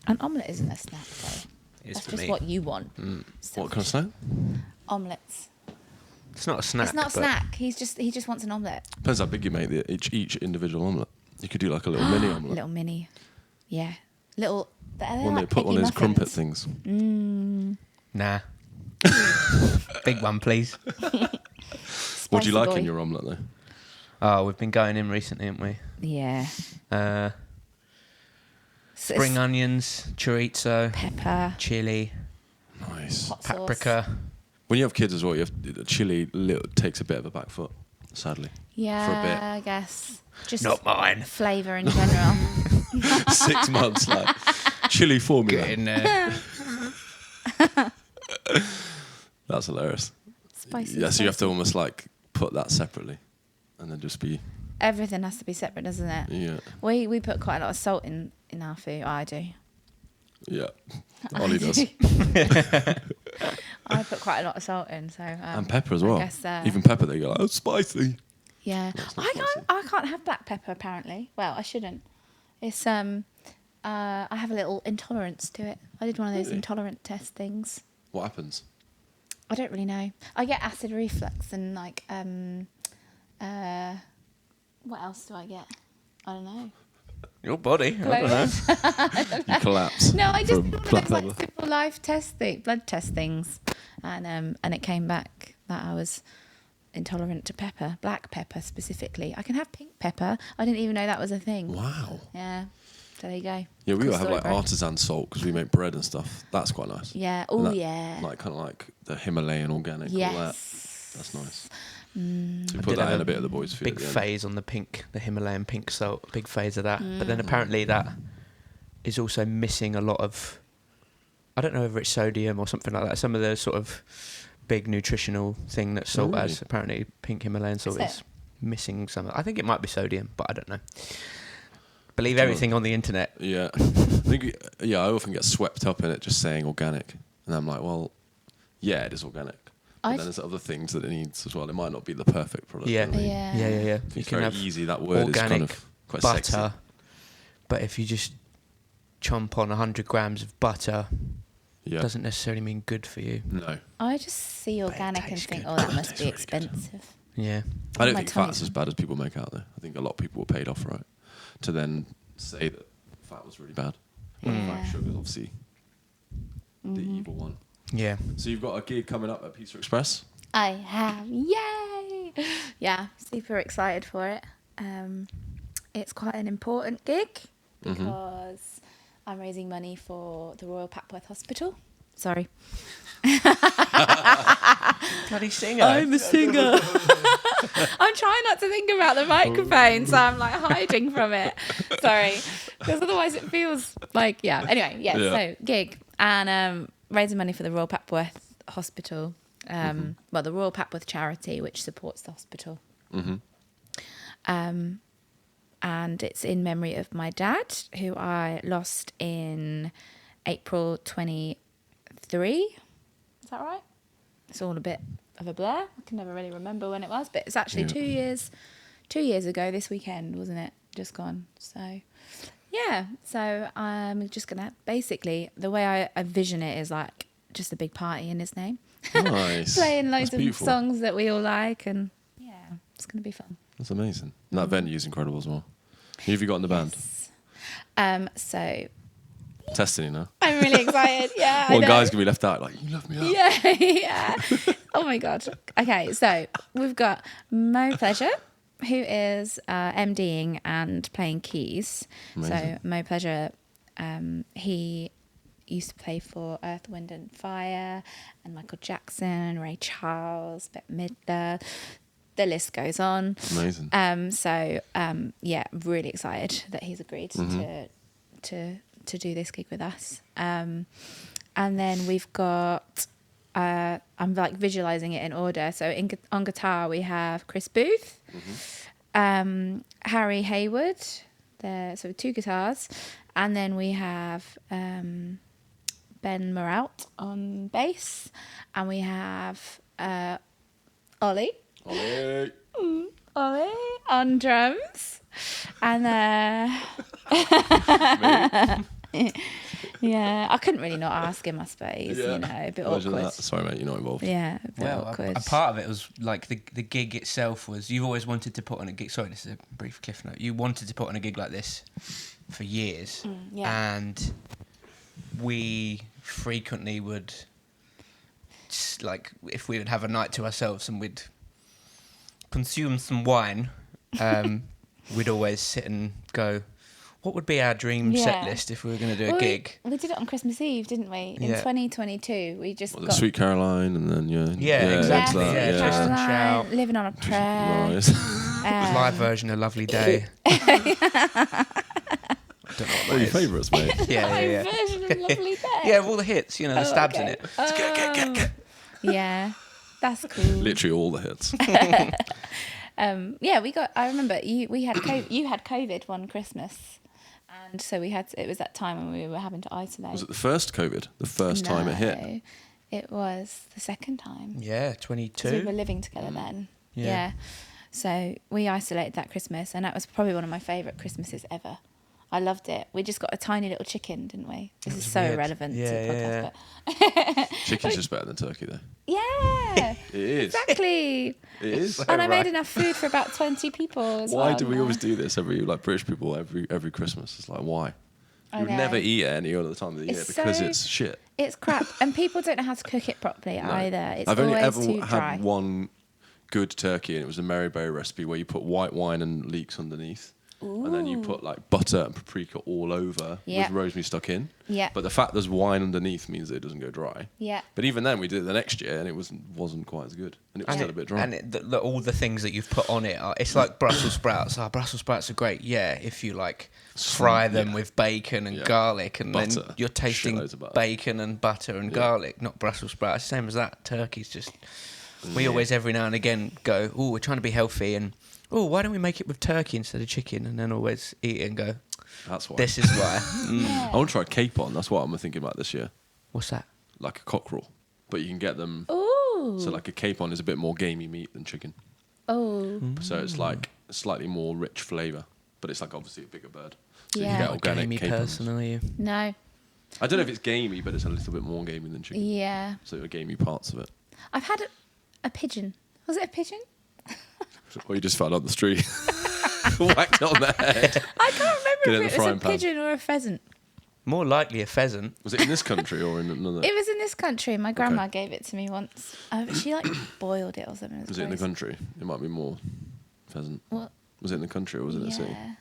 An omelette isn't a snack, though. It's That's for just me. what you want. What kind of snack? Omelettes. It's not a snack. It's not a but snack. He just wants an omelette. Depends how big you make each individual omelette. You could do like a little mini omelette. Little mini. Yeah. Little. When like they put one of eggy those crumpet muffins. things. Nah. Big one, please. What do you like Spicy in boy. your omelette though? Oh, we've been going in recently, haven't we? Yeah. So Spring it's onions, chorizo, pepper, chili, Nice. hot sauce. paprika. When you have kids as well, you have chili takes a bit of a back foot, sadly. Yeah, For a bit. I guess. Just Not mine. flavour in general. 6 months, like chili formula. Get in there. That's hilarious. Spicy. Yeah, so you have to spicy. almost like put that separately, and then just be Everything has to be separate, doesn't it? yeah. We put quite a lot of salt in our food. I do. Yeah, Ollie does. I put quite a lot of salt in, so And pepper as well. I guess, Even pepper, they go like, oh, spicy. yeah. That's not I can't have black pepper apparently. Well, I shouldn't. It's I have a little intolerance to it. I did one of those Really? intolerant test things. What happens? I don't really know. I get acid reflux and like what else do I get? I don't know. Your body. I don't know. You collapse. No, I just from did one of black those like pepper. simple life blood test things, and it came back that I was intolerant to pepper, black pepper specifically. I can have pink pepper. I didn't even know that was a thing. Wow. Yeah, so there you go. Yeah, we Cool gotta have story, like bro. artisan salt because we make bread and stuff. That's quite nice. Yeah. And Oh that- yeah. Like kind of like the Himalayan organic. All that. Yes. That's nice. Mm. So you I put did that have in a a bit of the boys' food. Big at the end. phase on the Himalayan pink salt. Big phase of that. But then apparently that is also missing a lot of. I don't know whether it's sodium or something like that. Some of the sort of big nutritional thing that salt really? has. Apparently, pink Himalayan salt Is is it? missing some. I think it might be sodium, but I don't know. Believe everything on the internet. Yeah. I think, I often get swept up in it just saying organic. And I'm like, well, yeah, it is organic. But I- then there's other things that it needs as well. It might not be the perfect product. Yeah. you know what I mean? Yeah. Yeah. You It's can very have easy. That word is kind organic of quite butter, sexy. but if you just chomp on 100 grams of butter, Yeah. doesn't necessarily mean good for you. No. I just see organic and tastes think, good. oh, that It must tastes be really good. expensive. Yeah. I don't My think tummy fat's doesn't. as bad as people make out there. I think a lot of people were paid off for it to then say that fat was really bad. When in fact, Yeah. sugar's obviously the evil one. Yeah. So you've got a gig coming up at Pizza Express. I have. Yay! Yeah, super excited for it. It's quite an important gig because I'm raising money for the Royal Papworth Hospital. Sorry. Bloody singer. I'm a singer. I'm trying not to think about the microphone, so I'm like hiding from it. Sorry. Because otherwise it feels like, yeah. Anyway, yeah. So gig and raising money for the Royal Papworth Hospital. Well, the Royal Papworth charity, which supports the hospital. And it's in memory of my dad, who I lost in April 23. Is that right? It's all a bit of a blur. I can never really remember when it was, but it's actually 2 years ago this weekend, wasn't it? Just gone. So, yeah. So I'm just going to, basically, the way I vision it is like just a big party in his name. Nice. Playing loads That's of beautiful. songs that we all like, and yeah, it's going to be fun. That's amazing. And that venue is incredible as well. Who have you got in the band? So Testing you now. I'm really excited. Yeah, I One know. guy's going to be left out like, you love me out. Yeah, yeah. Oh my god. Okay, so we've got Mo Pleasure, who is MDing and playing keys. Amazing. So Mo Pleasure, he used to play for Earth, Wind and Fire and Michael Jackson, Ray Charles, Bette Midler. The list goes on. Amazing. Yeah, really excited that he's agreed to do this gig with us. And then we've got, I'm like visualizing it in order. So on guitar we have Chris Booth, Harry Hayward. So 2 guitars, and then we have Ben Moraut on bass, and we have Ollie. Ollie on drums, and Yeah, I couldn't really not ask him, I suppose. Yeah. You know, a bit Imagine awkward. that. Sorry, mate, you're not involved. Yeah, a bit Well, awkward. a part of it was like the gig itself was you've always wanted to put on a gig. Sorry, this is a brief cliff note. You wanted to put on a gig like this for years, yeah. and we frequently would like if we would have a night to ourselves and we'd consume some wine, we'd always sit and go, what would be our dream set list if we were going to do a gig? We did it on Christmas Eve, didn't we? In 2022, we just Well, got... Sweet Caroline, and then exactly. that, Twist and Caroline, Shout. Living on a Prayer. Nice. Live version of Lovely Day. I don't know What are your favourites, mate? Yeah. Version of Lovely Day. Yeah, with all the hits, you know, the stabs in it. Yeah, that's cool. Literally all the hits. Yeah, we got. I remember you had COVID one Christmas, and so it was that time when we were having to isolate. Was it the first COVID? The first time it hit? It was the second time. Yeah, 'Cause 22. we were living together then. Yeah. Yeah. So we isolated that Christmas, and that was probably one of my favourite Christmases ever. I loved it. We just got a tiny little chicken, didn't we? This is so weird. irrelevant to the Yeah, podcast, but Chicken's just better than turkey, though. yeah, It is. exactly. It is. And I right. made enough food for about 20 people as Why well. do we always do this like British people every Christmas? It's like, why? I You would know. never eat it any other time of the year It's because so- it's shit. It's crap, and people don't know how to cook it properly No. either. It's I've only always ever too had dry. one good turkey, and it was a Maryberry recipe where you put white wine and leeks underneath. And then you put like butter and paprika all over Yeah. with rosemary stuck in. Yeah. But the fact there's wine underneath means that it doesn't go dry. Yeah. But even then, we did it the next year, and it wasn't quite as good, and it was still a bit dry. And all the things that you've put on it it's like Brussels sprouts. Brussels sprouts are great. Yeah, if you like fry them with bacon and garlic, and Butter. then you're tasting Shitloads of butter. bacon and butter and garlic, not Brussels sprouts. Same as that. Turkey's just. We always every now and again go, oh, we're trying to be healthy, and why don't we make it with turkey instead of chicken? And then always eat it and go, That's why. this is why. Yeah. I want to try capon. That's what I'm thinking about this year. What's that? Like a cockerel, but you can get them. Ooh. So like a capon is a bit more gamey meat than chicken. Oh. So it's like a slightly more rich flavour, but it's like obviously a bigger bird. So you Yeah. can get Not a organic gamey capons. person, are you? No. I don't know if it's gamey, but it's a little bit more gamey than chicken. Yeah. So the gamey parts of it. I've had a pigeon. Was it a pigeon? Or you just fell on the street, whacked on the head. I can't Get remember in if the it was a frying pan. pigeon or a pheasant. More likely a pheasant. Was it in this country or in another? It was in this country. My grandma gave it to me once. She like boiled it or something. Was it in the gross. country? It might be more pheasant. What? Was it in the country or was it in the city? Yeah.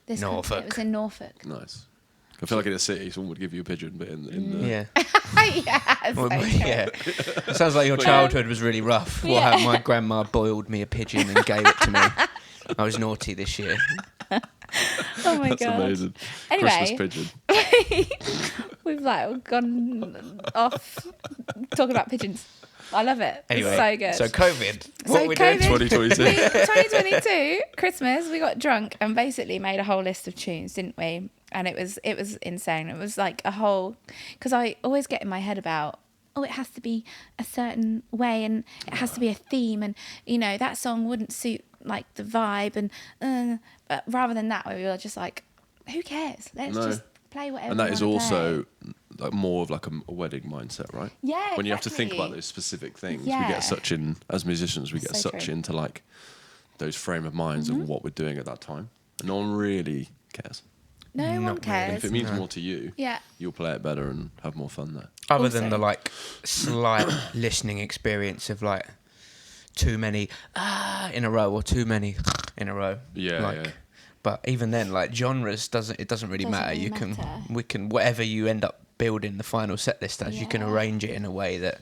This country. Norfolk. It was in Norfolk. Nice. I feel like in a city, someone would give you a pigeon, but in the Yeah. Yeah. Well, so yeah. It sounds like your childhood was really rough. Yeah. My grandma boiled me a pigeon and gave it to me. I was naughty this year. Oh my That's god. amazing. Anyway. Christmas pigeon. We've like gone off talking about pigeons. I love it. Anyway, It's so good. so COVID. So What are we doing? COVID. 2022. 2022 Christmas, we got drunk and basically made a whole list of tunes, didn't we? And it was insane. It was like a whole, because I always get in my head about, it has to be a certain way and it has to be a theme, and that song wouldn't suit like the vibe, and but rather than that, we were just like, who cares? Let's just play whatever. And that we is wanna also play. like more of like a wedding mindset, right? Yeah, When you have to think exactly. about those specific things, Yeah. we get such in as musicians, we get So such true. into like those frame of minds of what we're doing at that time, and no one really cares. No one Not really. cares. And if it means more to you, Yeah. you'll play it better and have more fun there. Other than Also- the like slight listening experience of like too many in a row or too many in a row. Yeah, Like, yeah. But even then, like genres doesn't really Doesn't matter. really You matter. we can whatever you end up building the final set list as, you can Yeah. arrange it in a way that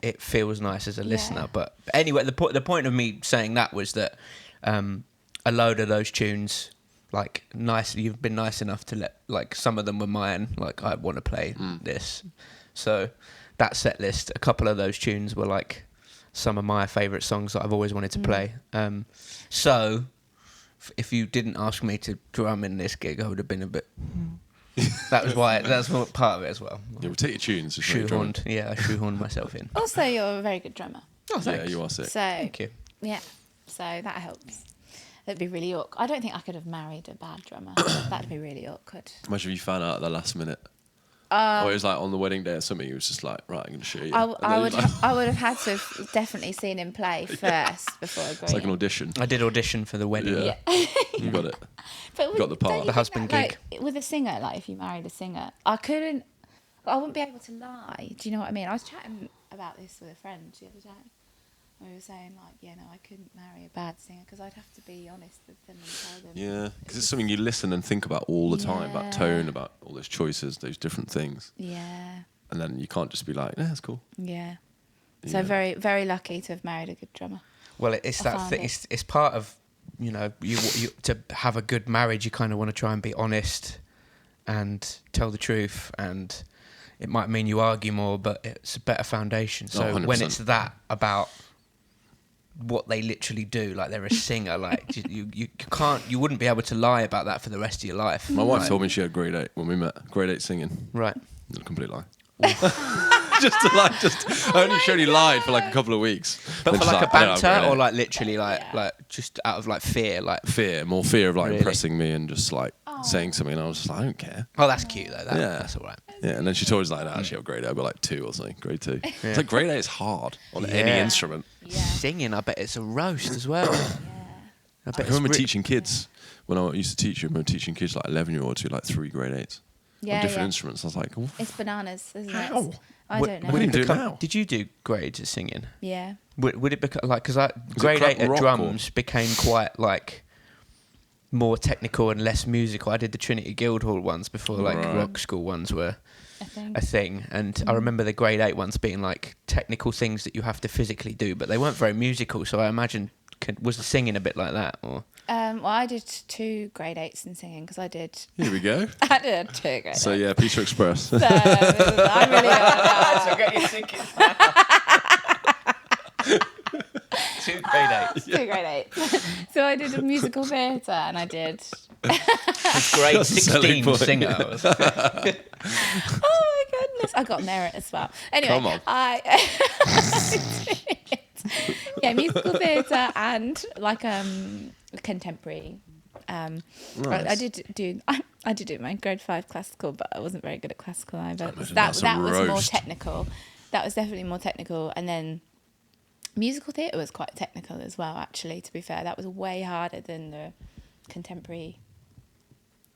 it feels nice as a listener. Yeah. But anyway, the point of me saying that was that a load of those tunes, like you've been nice enough to let, like some of them were mine, like I want to play this. So that set list, a couple of those tunes were like some of my favourite songs that I've always wanted to play. So if you didn't ask me to drum in this gig, I would have been a bit. That's what part of it as well. Yeah, we'll take your tunes. Just make drumming. Shoehorned, yeah, I shoehorned myself in. Also, you're a very good drummer. Oh, Yeah, thanks. you are sick. So Thank you. yeah, so that helps. That'd be really awkward. I don't think I could have married a bad drummer. That'd be really awkward. Imagine if you found out at the last minute. Or it was like on the wedding day or something. He was just like, right, I'm going to show you. I would have had to have definitely seen him play first before agreeing. It's like an audition. I did audition for the wedding. Yeah. You got it. But Got the part. The husband gig. Like, with a singer, like if you married a singer, I wouldn't be able to lie. Do you know what I mean? I was chatting about this with a friend the other day. We were saying like, yeah, no, I couldn't marry a bad singer because I'd have to be honest with them and tell them. Yeah, because it's something you listen and think about all the time, about tone, about all those choices, those different things. Yeah. And then you can't just be like, yeah, that's cool. Yeah. So Yeah. very, very lucky to have married a good drummer. Well, it's I that found thing. it. It's part of, you know, you to have a good marriage. You kind of want to try and be honest and tell the truth, and it might mean you argue more, but it's a better foundation. So 100%. when it's that about what they literally do, like they're a singer, like you wouldn't be able to lie about that for the rest of your life. My wife told me she had grade 8 when we met. Grade 8 singing. Right. A complete lie. I only lied for like a couple of weeks. But Then for she's like a "I don't know, banter, grade or 8." like literally like just out of like fear, like More fear of like Really? impressing me and just like saying something. And I was just like, I don't care. oh, that's cute though. Yeah. That's all right. Yeah, and then she told us like, actually, I got grade 8. I got like 2 or something. Grade 2. It's like grade 8 is hard on any Yeah. instrument. Yeah. Singing, I bet it's a roast as well. I bet I remember it's teaching kids when I used to teach. I remember teaching kids like 11-year-olds who like 3 grade 8s Yeah. on different Yeah. instruments. I was like, It's bananas, isn't How? it? I Would- don't know. We didn't do it now. Did you do grades at singing? Yeah. Would it become like because grade crap 8 at rock drums became quite like more technical and less musical. I did the Trinity Guildhall ones before like Right. rock school ones were I think. a thing, and I remember the grade 8 ones being like technical things that you have to physically do, but they weren't very musical. So I imagine was the singing a bit like that, or Well, I did 2 grade 8s in singing because I did. here we go. I did 2 grade 8s. So yeah, Peter Express. So, I really get your tickets. 2 grade 8s. 2 grade 8s. So I did a musical theatre and I did. Grade That's a selling 16 point. singer. Oh my goodness! I got merit as well. Anyway, Come on. yeah, musical theatre and like contemporary. I Nice. did do my grade 5 classical, but I wasn't very good at classical either. imagine That that's a was more roast. technical. That was definitely more technical, and then musical theatre was quite technical as well. Actually, to be fair, that was way harder than the contemporary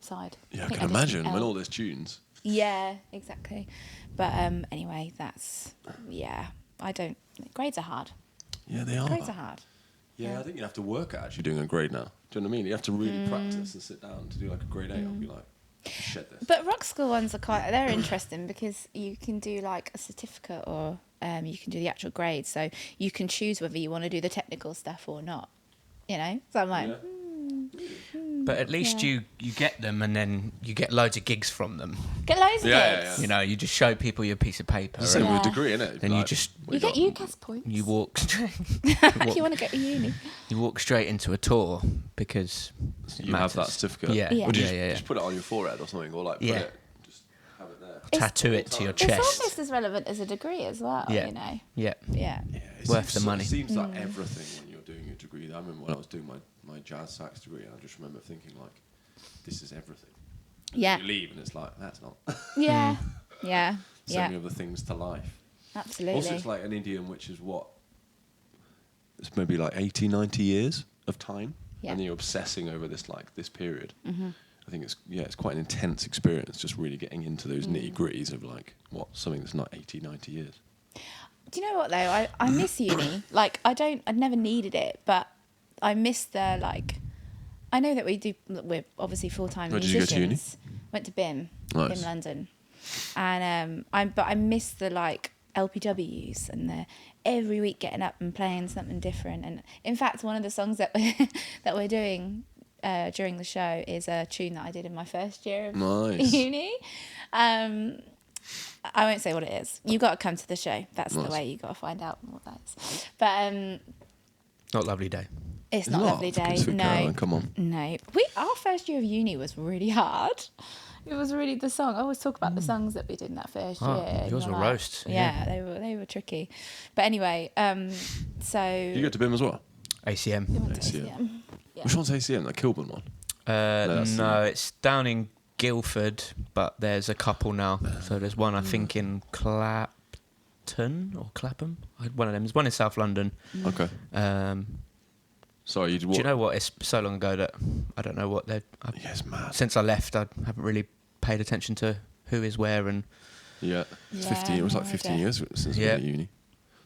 side. Yeah, I think can did imagine L. when all those tunes. Yeah, exactly. But anyway, I don't. Grades are hard. Yeah, they are. Grades are hard. Yeah, I think you have to work at actually doing a grade now. Do you know what I mean? You have to really practice and sit down to do like a grade 8 and be like, shed this. But rock school ones they're interesting because you can do like a certificate or you can do the actual grade. So you can choose whether you want to do the technical stuff or not. You know? So I'm like, But at least Yeah. you get them, and then you get loads of gigs from them. get loads of Yeah, gigs. yeah. You know, you just show people your piece of paper, It's the same and with a Yeah. degree, innit? then you just You get UCAS points. you walk straight, if you want to go to uni. you walk straight into a tour because it You have that matters. certificate. Yeah, Yeah. Or do you yeah. just put it on your forehead or something, or like put Yeah. it, just have it there. Tattoo it to your It's chest. almost as relevant as a degree as well, Yeah. you know? Yeah, Yeah. Yeah, it Worth seems the money. It seems like everything when you're doing your degree. I remember when I was doing my jazz sax degree, and I just remember thinking like, this is everything. Yeah. You leave and it's like, that's not. Yeah. Yeah. So Yeah. many other things to life. Absolutely. Also, it's like an idiom, which is what? It's maybe like 80, 90 years of time. Yeah. And then you're obsessing over this period. Mm-hmm. I think it's quite an intense experience, just really getting into those Mm. nitty gritties of like, something that's not 80, 90 years. Do you know what though? I miss uni. Like I'd never needed it, but I miss the like. I know that we're obviously full-time Where did you go to musicians. uni? Went to BIM, Nice. BIM London, and I miss the like LPWs and the every week getting up and playing something different. And in fact, one of the songs that we're doing during the show is a tune that I did in my first year of Nice. uni. I won't say what it is. You got to come to the show. That's Nice. the way you got to find out what that is. But not lovely day. it's not a lovely day. Sweet No, Caroline, come on. no. Our first year of uni was really hard. It was really the song. I always talk about the songs that we did in that first Oh, year. and yours you're were like- roasts, Yeah, they were tricky. But anyway, so You go to BIM as well? ACM. we went to ACM. ACM. Yeah. Which one's ACM? That Kilburn one? that's No, it's down in Guildford, but there's a couple now. So there's one I think in Clapton or Clapham. One of them. There's one in South London. Okay. Sorry, Do you know what? It's so long ago that I don't know what they're. Yes, mad. Since I left, I haven't really paid attention to who is where and. Yeah, it's 15. It was like 15 years since I went to uni.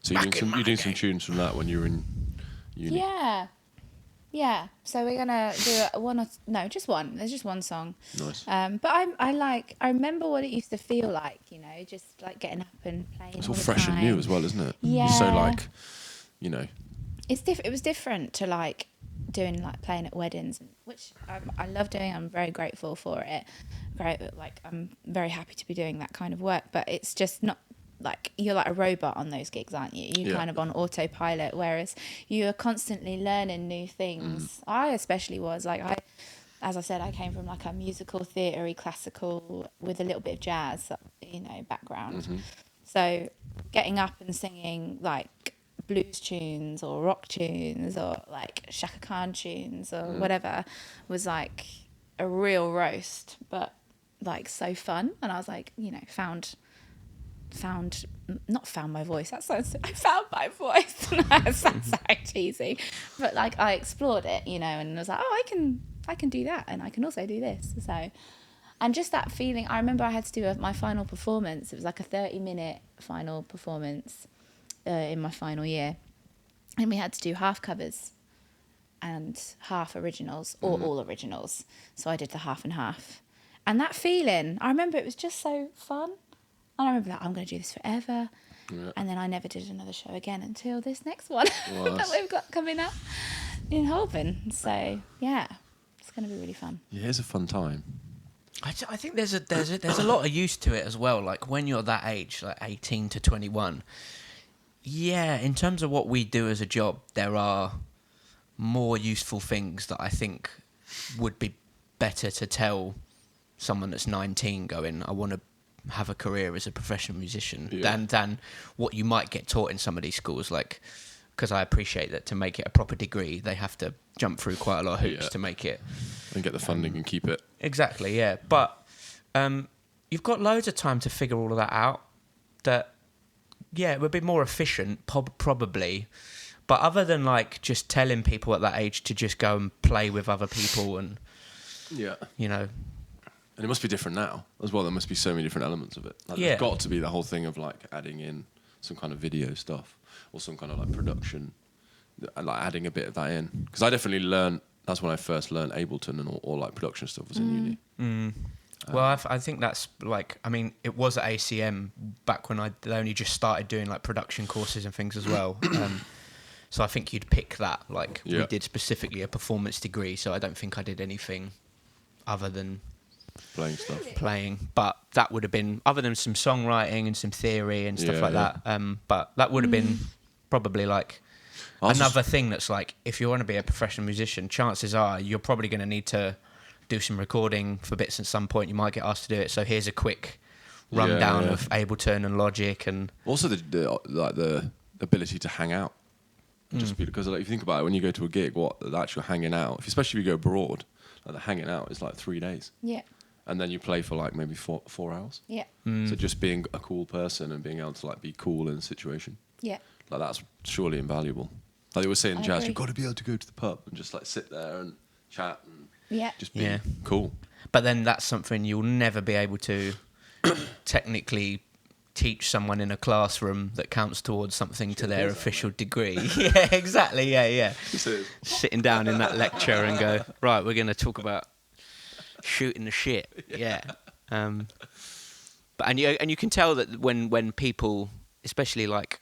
So you're doing some tunes from that when you were in uni. Yeah. So we're gonna do just one. There's just one song. Nice. But I remember what it used to feel like. You know, just like getting up and playing. It's all all the fresh time. and new as well, isn't it? Yeah. So like, you know. It was different to like doing like playing at weddings, which I love doing. I'm very grateful for it. I'm very happy to be doing that kind of work. But it's just not like you're like a robot on those gigs, aren't you? You're kind of on autopilot, whereas you are constantly learning new things. I especially was like as I said, I came from like a musical theatre-y classical with a little bit of jazz, you know, background. Mm-hmm. So getting up and singing like blues tunes or rock tunes or like Shaka Khan tunes or whatever was like a real roast, but like so fun. And I was like, you know, not found my voice. That sounds. I found my voice. That sounds so cheesy, but like I explored it, you know, and I was like, oh, I can do that, and I can also do this. So, and just that feeling. I remember I had to do my final performance. It was like a 30-minute final performance in my final year, and we had to do half covers and half originals or all originals. So I did the half and half, and that feeling. I remember it was just so fun. And I remember that I'm going to do this forever. Yeah. And then I never did another show again until this next one that we've got coming up in Holborn. So, yeah, it's going to be really fun. Yeah, it's a fun time. I think there's a lot of use to it as well. Like when you're that age, like 18 to 21. Yeah, in terms of what we do as a job, there are more useful things that I think would be better to tell someone that's 19 going, I want to have a career as a professional musician than what you might get taught in some of these schools, like, because I appreciate that to make it a proper degree they have to jump through quite a lot of hoops to make it and get the funding and keep it exactly. But you've got loads of time to figure all of that out. That it would be more efficient probably, but other than like just telling people at that age to just go and play with other people and you know. And it must be different now as well. There must be so many different elements of it. Like, there's got to be the whole thing of like adding in some kind of video stuff or some kind of like production, like adding a bit of that in. Because I definitely learned. That's when I first learned Ableton and all like production stuff was in uni. Well, I think that's like, I mean, it was at ACM back when I only just started doing like production courses and things as well. So I think you'd pick that. Like we did specifically a performance degree, so I don't think I did anything other than playing, but that would have been other than some songwriting and some theory and stuff like that. But that would have been probably like another thing that's like, if you want to be a professional musician, chances are you're probably going to need to do some recording for bits at some point. You might get asked to do it. So here's a quick rundown of Ableton and Logic, and also the ability to hang out. Just because like, if you think about it, when you go to a gig, the actual hanging out, especially if you go abroad, like the hanging out is like 3 days. Yeah. And then you play for like maybe 4 hours. Yeah. So just being a cool person and being able to like be cool in a situation. Yeah. Like that's surely invaluable. Like they were saying in jazz, you've got to be able to go to the pub and just like sit there and chat and just be cool. But then that's something you'll never be able to technically teach someone in a classroom that counts towards something to their official degree. Yeah, exactly. Yeah. Sitting down in that lecture and go, right, we're going to talk about shooting the shit. Yeah. But you can tell that when people, especially like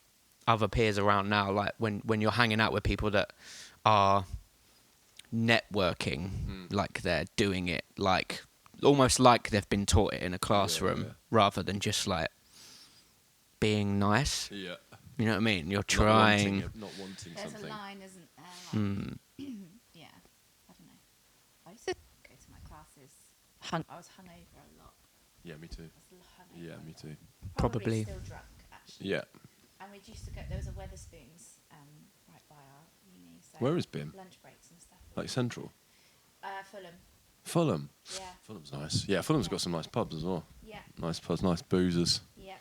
other peers around now, like when you're hanging out with people that are networking, like they're doing it like almost like they've been taught it in a classroom rather than just like being nice. Yeah. You know what I mean? You're trying. Not wanting There's something. There's a line, isn't there? Yeah. I don't know. I used to go to my classes. I was hungover a lot. Yeah, me too. Yeah, me too. Probably still drunk, actually. Yeah. And we used to go. There was a Weatherspoons right by our uni. So where is BIM? Lunch breaks and stuff. Like Central? Fulham. Fulham. Yeah. Fulham's nice. Yeah, Fulham's got some nice pubs as well. Yeah. Nice pubs, nice boozers. Yeah.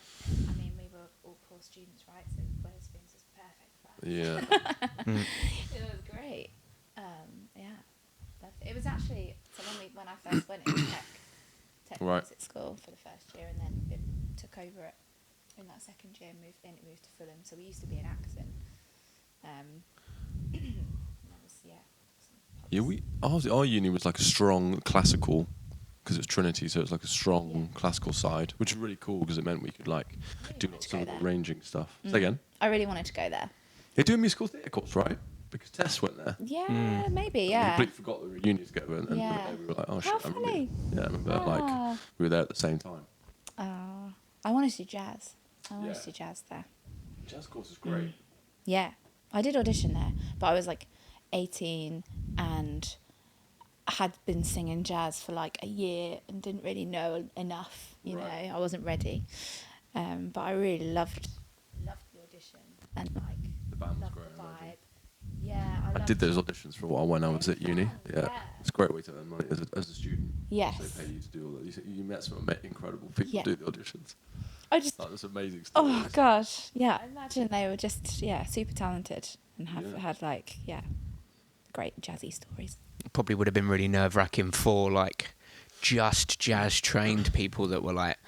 I mean, we were all poor students, right? So Wetherspoons is perfect for us. Yeah. It was great. Yeah. It was actually, so when I first went, it was tech Right. music school for the first year, and then it took over it in that second year, and it moved to Fulham. So we used to be in Acton. That was, Yeah, our uni was like a strong classical, because it's Trinity, so it's like a strong classical side, which is really cool because it meant we could like do lots of arranging stuff. Say again. I really wanted to go there. They do a musical theatre course, right? Because Tess went there. Yeah, maybe. We Yeah. completely forgot that we were uni together, and we were like, oh shit, How funny. I remember like we were there at the same time. I wanted to do jazz. I wanted to do jazz there. Jazz course is great. Yeah, I did audition there, but I was like 18 and had been singing jazz for like a year and didn't really know enough. You know, I wasn't ready. But I really loved the audition and like The band was loved great. the vibe. Yeah, I did those auditions for a while when I was at uni. Yeah, Yeah. it's a great way to earn money as a student. Yes. So they pay you to do all that. You met some incredible people Yeah. do the auditions. I just. Like, that's amazing stuff. Oh gosh, yeah. I imagine they were just super talented and had like great jazzy stories. Probably would have been really nerve-wracking for like just jazz trained people that were like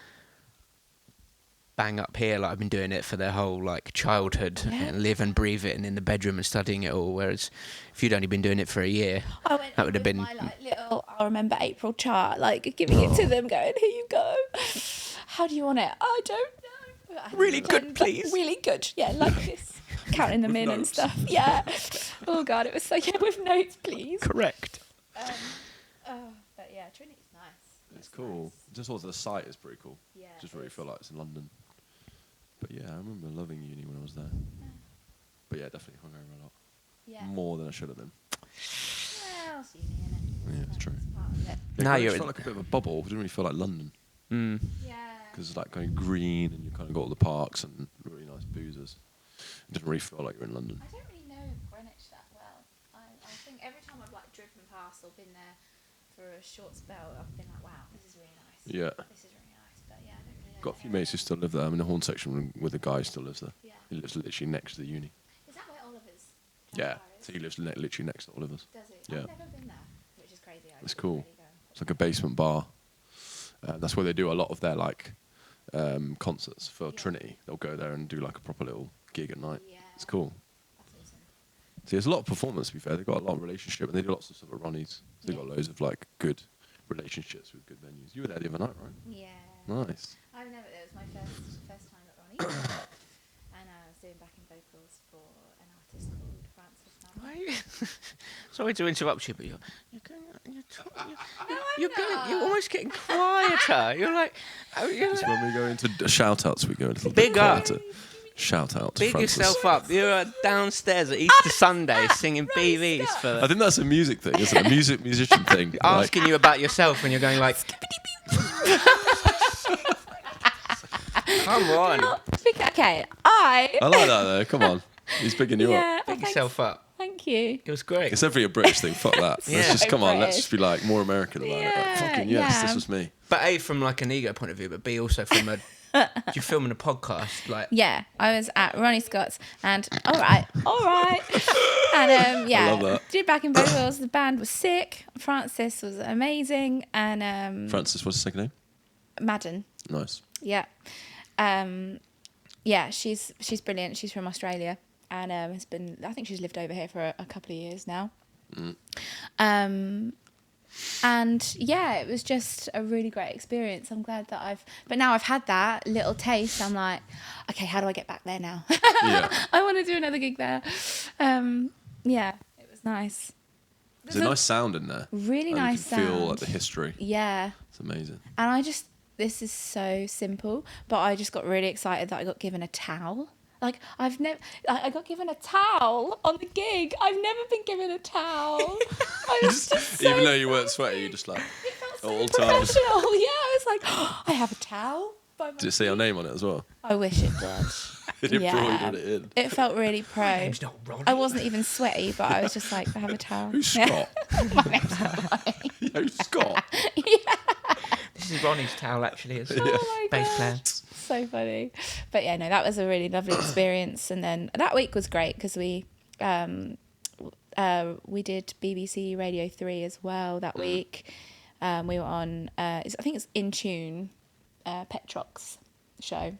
bang up here, like I've been doing it for their whole like childhood and live and breathe it and in the bedroom and studying it all, whereas if you'd only been doing it for a year, I went that would have been my like little I remember April chart, like giving it to them, going, here you go. How do you want it? I don't know. really good, please. Really good. Yeah, like this. Counting them in and stuff. Yeah. Oh god, it was so with notes, please. Correct. But yeah, Trinity's nice. It's cool. Nice. Just also the site is pretty cool. Yeah. Just really feel like it's in London. But yeah, I remember loving uni when I was there. Yeah. But yeah, definitely hung over a lot. Yeah. More than I should have been. Well, it's uni, innit? Yeah, it's true. Part of it. Yeah, Now it you're felt like a bit of a bubble. It didn't really feel like London. Mm. Yeah. Because it's like kind of green and you kind of got all the parks and really nice boozers. It didn't really feel like you're in London. I don't really know Greenwich that well. I think every time I've like driven past or been there for a short spell, I've been like, wow, this is really nice. Yeah. This is really nice. But yeah, I don't really know. Got a few mates who still live there. I'm in the Horn section with a guy who still lives there. Yeah. He lives literally next to the uni. Is that where Oliver's? Yeah. is? So he lives literally next to Oliver's. Does he? Yeah. I've never been there, which is crazy. It's cool. Really go. It's like a basement bar. That's where they do a lot of their like concerts for Trinity. They'll go there and do like a proper little gig at night. Yeah. It's cool. That's awesome. See, there's a lot of performance, to be fair. They've got a lot of relationship, and they do lots of stuff at Ronnie's. They've got loads of like good relationships with good venues. You were there the other night, right? Yeah. Nice. I've never. It was my first time at Ronnie's, and I was doing backing vocals for an artist called Francis. Sorry to interrupt you, but you're almost getting quieter. You're like, Just when we go into shout-outs, we go a little Big bit up. quieter. Shout out to big Francis. yourself up. You're downstairs at Easter Sunday singing BVs for I think that's a music thing, isn't it? A musician thing. asking you about yourself, and you're going like, come on, Okay, I like that though. Come on, he's bigging you up. pick yourself up. Thank you. It was great. It's definitely a British thing. Fuck that. Yeah. Let's just come on. Let's British. just be like more American about it. Like, fucking yes, yeah. this was me. But A, from like an ego point of view, but B, also from a you're filming a podcast, like Yeah, I was at Ronnie Scott's, and all right, and I love that. did backing vocals. The band was sick. Francis was amazing, and Francis, what's his second name? Madden. Nice. Yeah, she's brilliant. She's from Australia, and has been. I think she's lived over here for a couple of years now. And yeah, it was just a really great experience. I'm glad that but now I've had that little taste. I'm like, okay, how do I get back there now? Yeah. I want to do another gig there. Yeah, it was nice. There's a nice sound in there. Really and nice you can feel sound. like the history. Yeah. It's amazing. And this is so simple, but I just got really excited that I got given a towel. Like, I got given a towel on the gig. I've never been given a towel. I was just so Even though you weren't sweaty, you just like it felt so all times. professional. Yeah, I was like, oh, I have a towel. By my Did it say your name on it as well? I wish it did. It embroidered it in. It felt really pro. name's not Ronnie. I wasn't even sweaty, but I was just like, I have a towel. Who's Yeah. Scott? My name's not Ronnie. Who's Scott? Ronnie's towel actually as Oh my bass God. player. So funny. But yeah, no, that was a really lovely experience. And then that week was great because we did BBC Radio 3 as well that week. We were on, I think it's In Tune, Petrock's show.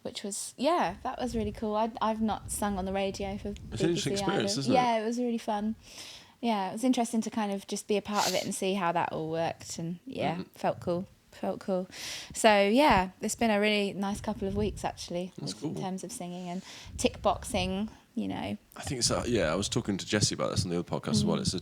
Which was, that was really cool. I've not sung on the radio for BBC. It's an interesting experience, isn't it? Yeah, it was really fun. Yeah, it was interesting to kind of just be a part of it and see how that all worked. And felt cool. So yeah, it's been a really nice couple of weeks actually. That's cool. In terms of singing and tick boxing, I think it's I was talking to Jessie about this on the other podcast as well. It's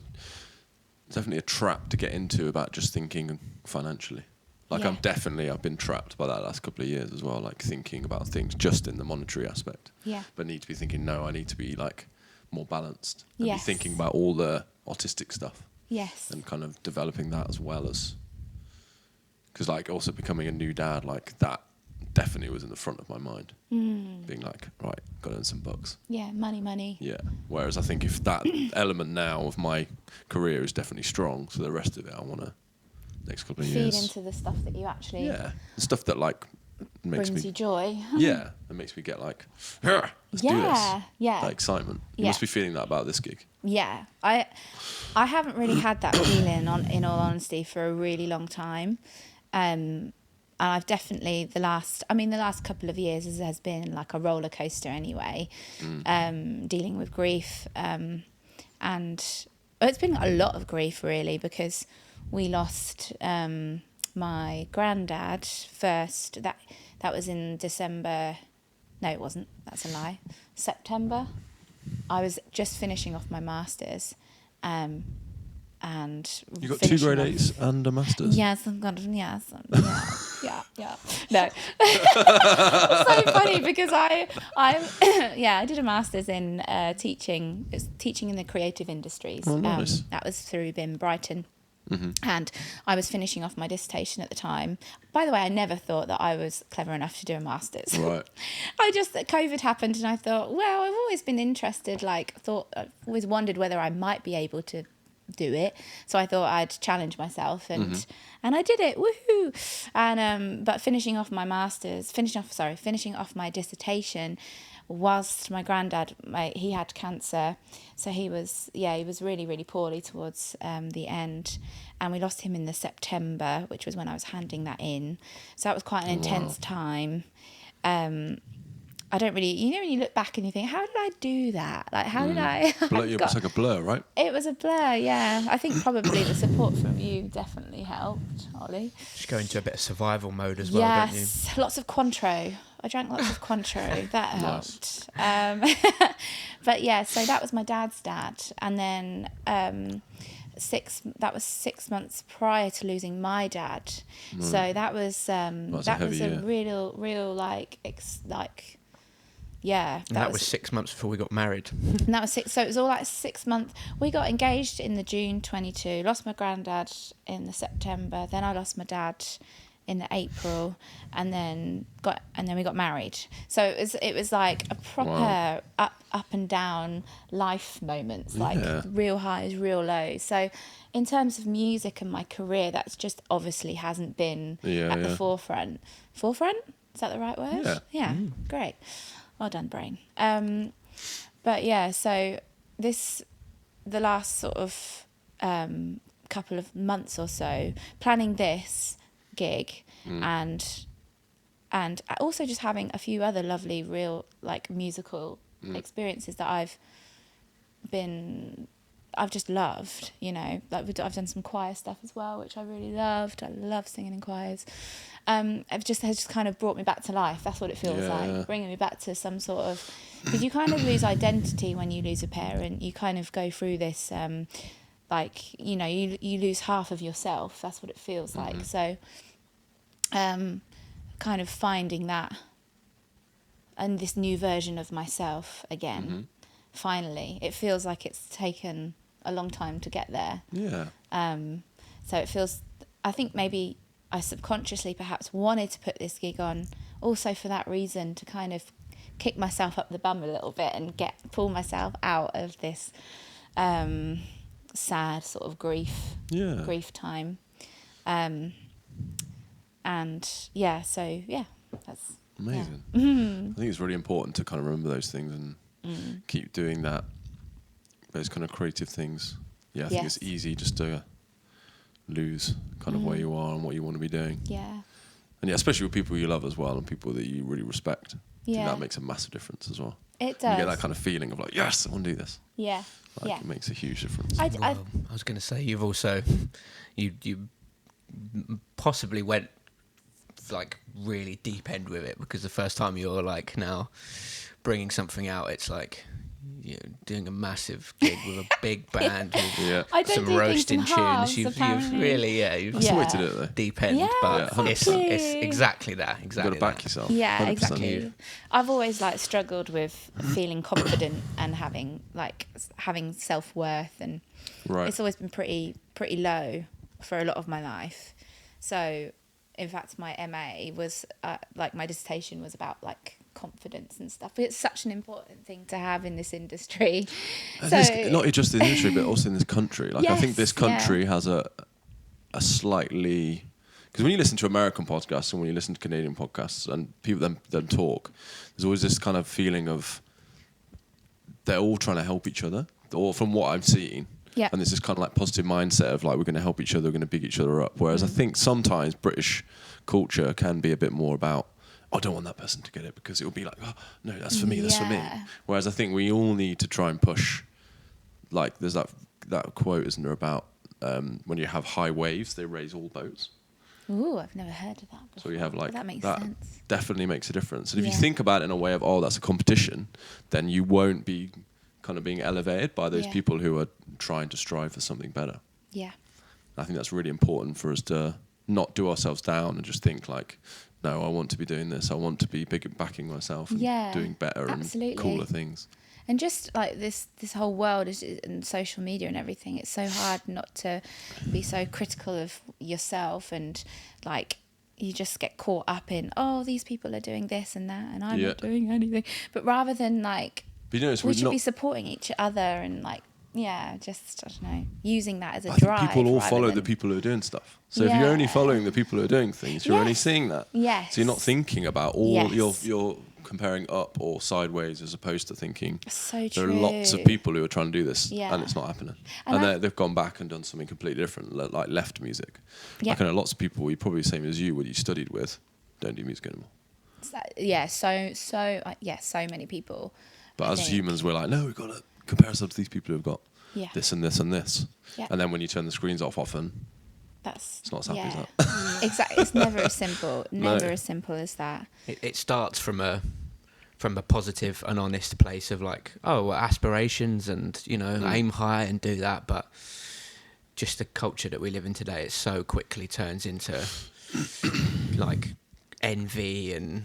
definitely a trap to get into about just thinking financially. Like I've been trapped by that last couple of years as well, like thinking about things just in the monetary aspect. Yeah. But need to be thinking, no, I need to be like more balanced and Yes. be thinking about all the autistic stuff. Yes. And kind of developing that as well as, because like also becoming a new dad, like that definitely was in the front of my mind. Being like, right, got to earn some bucks. Yeah, money. Yeah. Whereas I think if that element now of my career is definitely strong, so the rest of it I want to, next couple of years. Feed into the stuff that you actually... Yeah. The stuff that like makes brings me... you joy. Yeah. That makes me get like, let's do this. Yeah. That excitement. You Yeah. must be feeling that about this gig. Yeah, I haven't really had that feeling in all honesty for a really long time, and I've definitely the last couple of years has been like a roller coaster anyway, dealing with grief, and it's been a lot of grief really because we lost my granddad first. That was in December. No, it wasn't. That's a lie. September. I was just finishing off my masters, and You got 2 grade 8s and a masters. Yes, I'm gonna. Yes, yeah. No, it's so funny because I did a masters in teaching. It's teaching in the creative industries. Oh, nice. That was through BIM Brighton. And I was finishing off my dissertation at the time. By the way, I never thought that I was clever enough to do a master's. Right. COVID happened and I thought, well, I've always been interested, I've always wondered whether I might be able to do it. So I thought I'd challenge myself and I did it. Woohoo! And but finishing off my dissertation, whilst my granddad, he had cancer, so he was really, really poorly towards the end, and we lost him in the September, which was when I was handing that in. So that was quite an intense time. I don't really, when you look back and you think, how did I do that? Like, how did I? It's like a blur, right? It was a blur, yeah. I think probably the support from you definitely helped, Ollie. Just go into a bit of survival mode as well, don't you? Yes, lots of Cointreau. I drank lots of Cointreau. That helped. But yeah, so that was my dad's dad. And then that was 6 months prior to losing my dad. So that was a real yeah. That was 6 months before we got married. And that was 6. So it was all like 6 months. We got engaged in the June 22. Lost my granddad in the September. Then I lost my dad in the April, and then we got married. So it was like a proper up and down life moments, like real highs, real lows. So in terms of music and my career, that's just obviously hasn't been at the forefront. Forefront? Is that the right word? Yeah. Great. Well done, brain. But yeah, so the last sort of couple of months or so, planning this gig and also just having a few other lovely, real musical experiences that I've just loved. I've done some choir stuff as well, which I really loved. I love singing in choirs. Has just kind of brought me back to life. That's what it feels like, bringing me back to some sort of, because you kind of lose identity when you lose a parent. You kind of go through this, you lose half of yourself. That's what it feels like. So, kind of finding that and this new version of myself again. Finally, it feels like it's taken a long time to get there. Yeah. So it feels, I think maybe I subconsciously perhaps wanted to put this gig on also for that reason, to kind of kick myself up the bum a little bit and pull myself out of this sad sort of grief time. And yeah, so yeah, that's amazing. Yeah. I think it's really important to kind of remember those things and keep doing that, those kind of creative things. Yeah, I think it's easy just to lose kind of where you are and what you want to be doing. Yeah. And yeah, especially with people you love as well and people that you really respect. I think Yeah. that makes a massive difference as well. It does. You get that kind of feeling of like, yes, I want to do this. Yeah. Like, it makes a huge difference. I was going to say, you've also, you possibly went like really deep end with it, because the first time you're like now bringing something out, it's like you're doing a massive gig with a big band with some roasting tunes. You've really, that's the way to do it though. Deep end, but it's exactly that. Exactly. You've got to back yourself. Yeah, 100%. exactly. I've always like struggled with feeling confident and having self-worth, and it's always been pretty low for a lot of my life. So in fact my MA was like my dissertation was about like confidence and stuff, but it's such an important thing to have in this industry. So not just in the industry but also in this country. Like I think this country has a slightly, because when you listen to American podcasts and when you listen to Canadian podcasts and people then talk, there's always this kind of feeling of they're all trying to help each other, or from what I've seen. Yeah. And there's this kind of like positive mindset of like, we're going to help each other, we're going to big each other up. Whereas I think sometimes British culture can be a bit more about, I don't want that person to get it because it'll be like, oh, no, that's for me, that's for me. Whereas I think we all need to try and push, like there's that quote, isn't there, about when you have high waves, they raise all boats. Ooh, I've never heard of that before. So you have like, that makes sense. Definitely makes a difference. And if you think about it in a way of, oh, that's a competition, then you won't be kind of being elevated by those people who are trying to strive for something better. Yeah. I think that's really important for us to not do ourselves down and just think like, no, I want to be doing this. I want to be backing myself and doing better and cooler things. And just like this whole world and social media and everything, it's so hard not to be so critical of yourself, and like you just get caught up in, oh, these people are doing this and that and I'm not doing anything. But rather than like, we should be supporting each other and like, just, I don't know, using that as a drive. I think people all follow the people who are doing stuff. So if you're only following the people who are doing things, you're only seeing that. Yes. So you're not thinking about all you're comparing up or sideways, as opposed to thinking there are lots of people who are trying to do this and it's not happening. And they've gone back and done something completely different, like left music. Yeah. Like I know lots of people, probably the same as you, what you studied with, don't do music anymore. So many people. But as humans, we're like, no, we've got to compare ourselves to these people who've got this and this and this. Yeah. And then when you turn the screens off often, it's not as happy as that. Exactly. It's never as simple. As simple as that. It starts from a positive and honest place of like, aspirations and, aim high and do that. But just the culture that we live in today, it so quickly turns into like envy and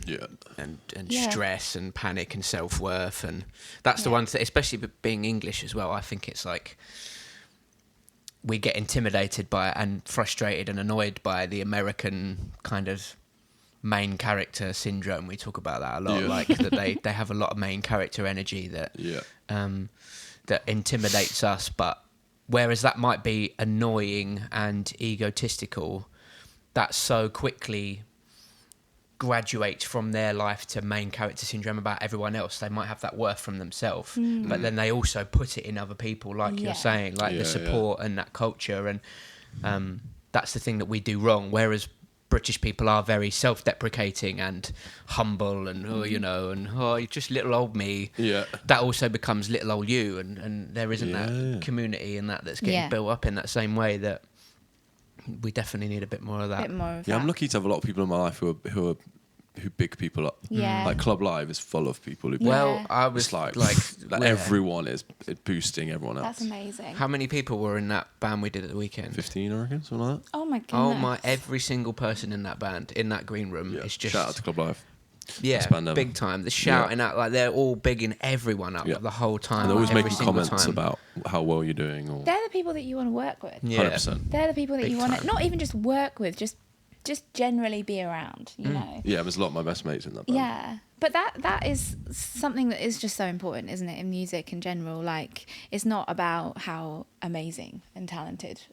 stress and panic and self-worth, and that's the one that, especially being English as well, I think it's like we get intimidated by and frustrated and annoyed by the American kind of main character syndrome. We talk about that a lot, like that they have a lot of main character energy that that intimidates us, but whereas that might be annoying and egotistical, that so quickly graduates from their life to main character syndrome about everyone else. They might have that worth from themselves, but then they also put it in other people, like you're saying, like the support and that culture, and that's the thing that we do wrong, whereas British people are very self-deprecating and humble and you're just little old me. That also becomes little old you, and there isn't that community and that's getting built up in that same way. That we definitely need a bit more of that. I'm lucky to have a lot of people in my life who big people up. Like Club Live is full of people who. I was like everyone is boosting everyone else. That's amazing. How many people were in that band we did at the weekend? 15, I reckon, something like that. Oh my goodness. Oh my! Every single person in that band, in that green room, is just shout out to Club Live. Yeah, big time. They're shouting out, like they're all bigging everyone up the whole time. And they're always making comments about how well you're doing. Or they're the people that you want to work with. 100%. They're the people that you want to not even just work with, just generally be around, you know. Yeah, there's a lot of my best mates in that band. Yeah, but that is something that is just so important, isn't it, in music in general? Like, it's not about how amazing and talented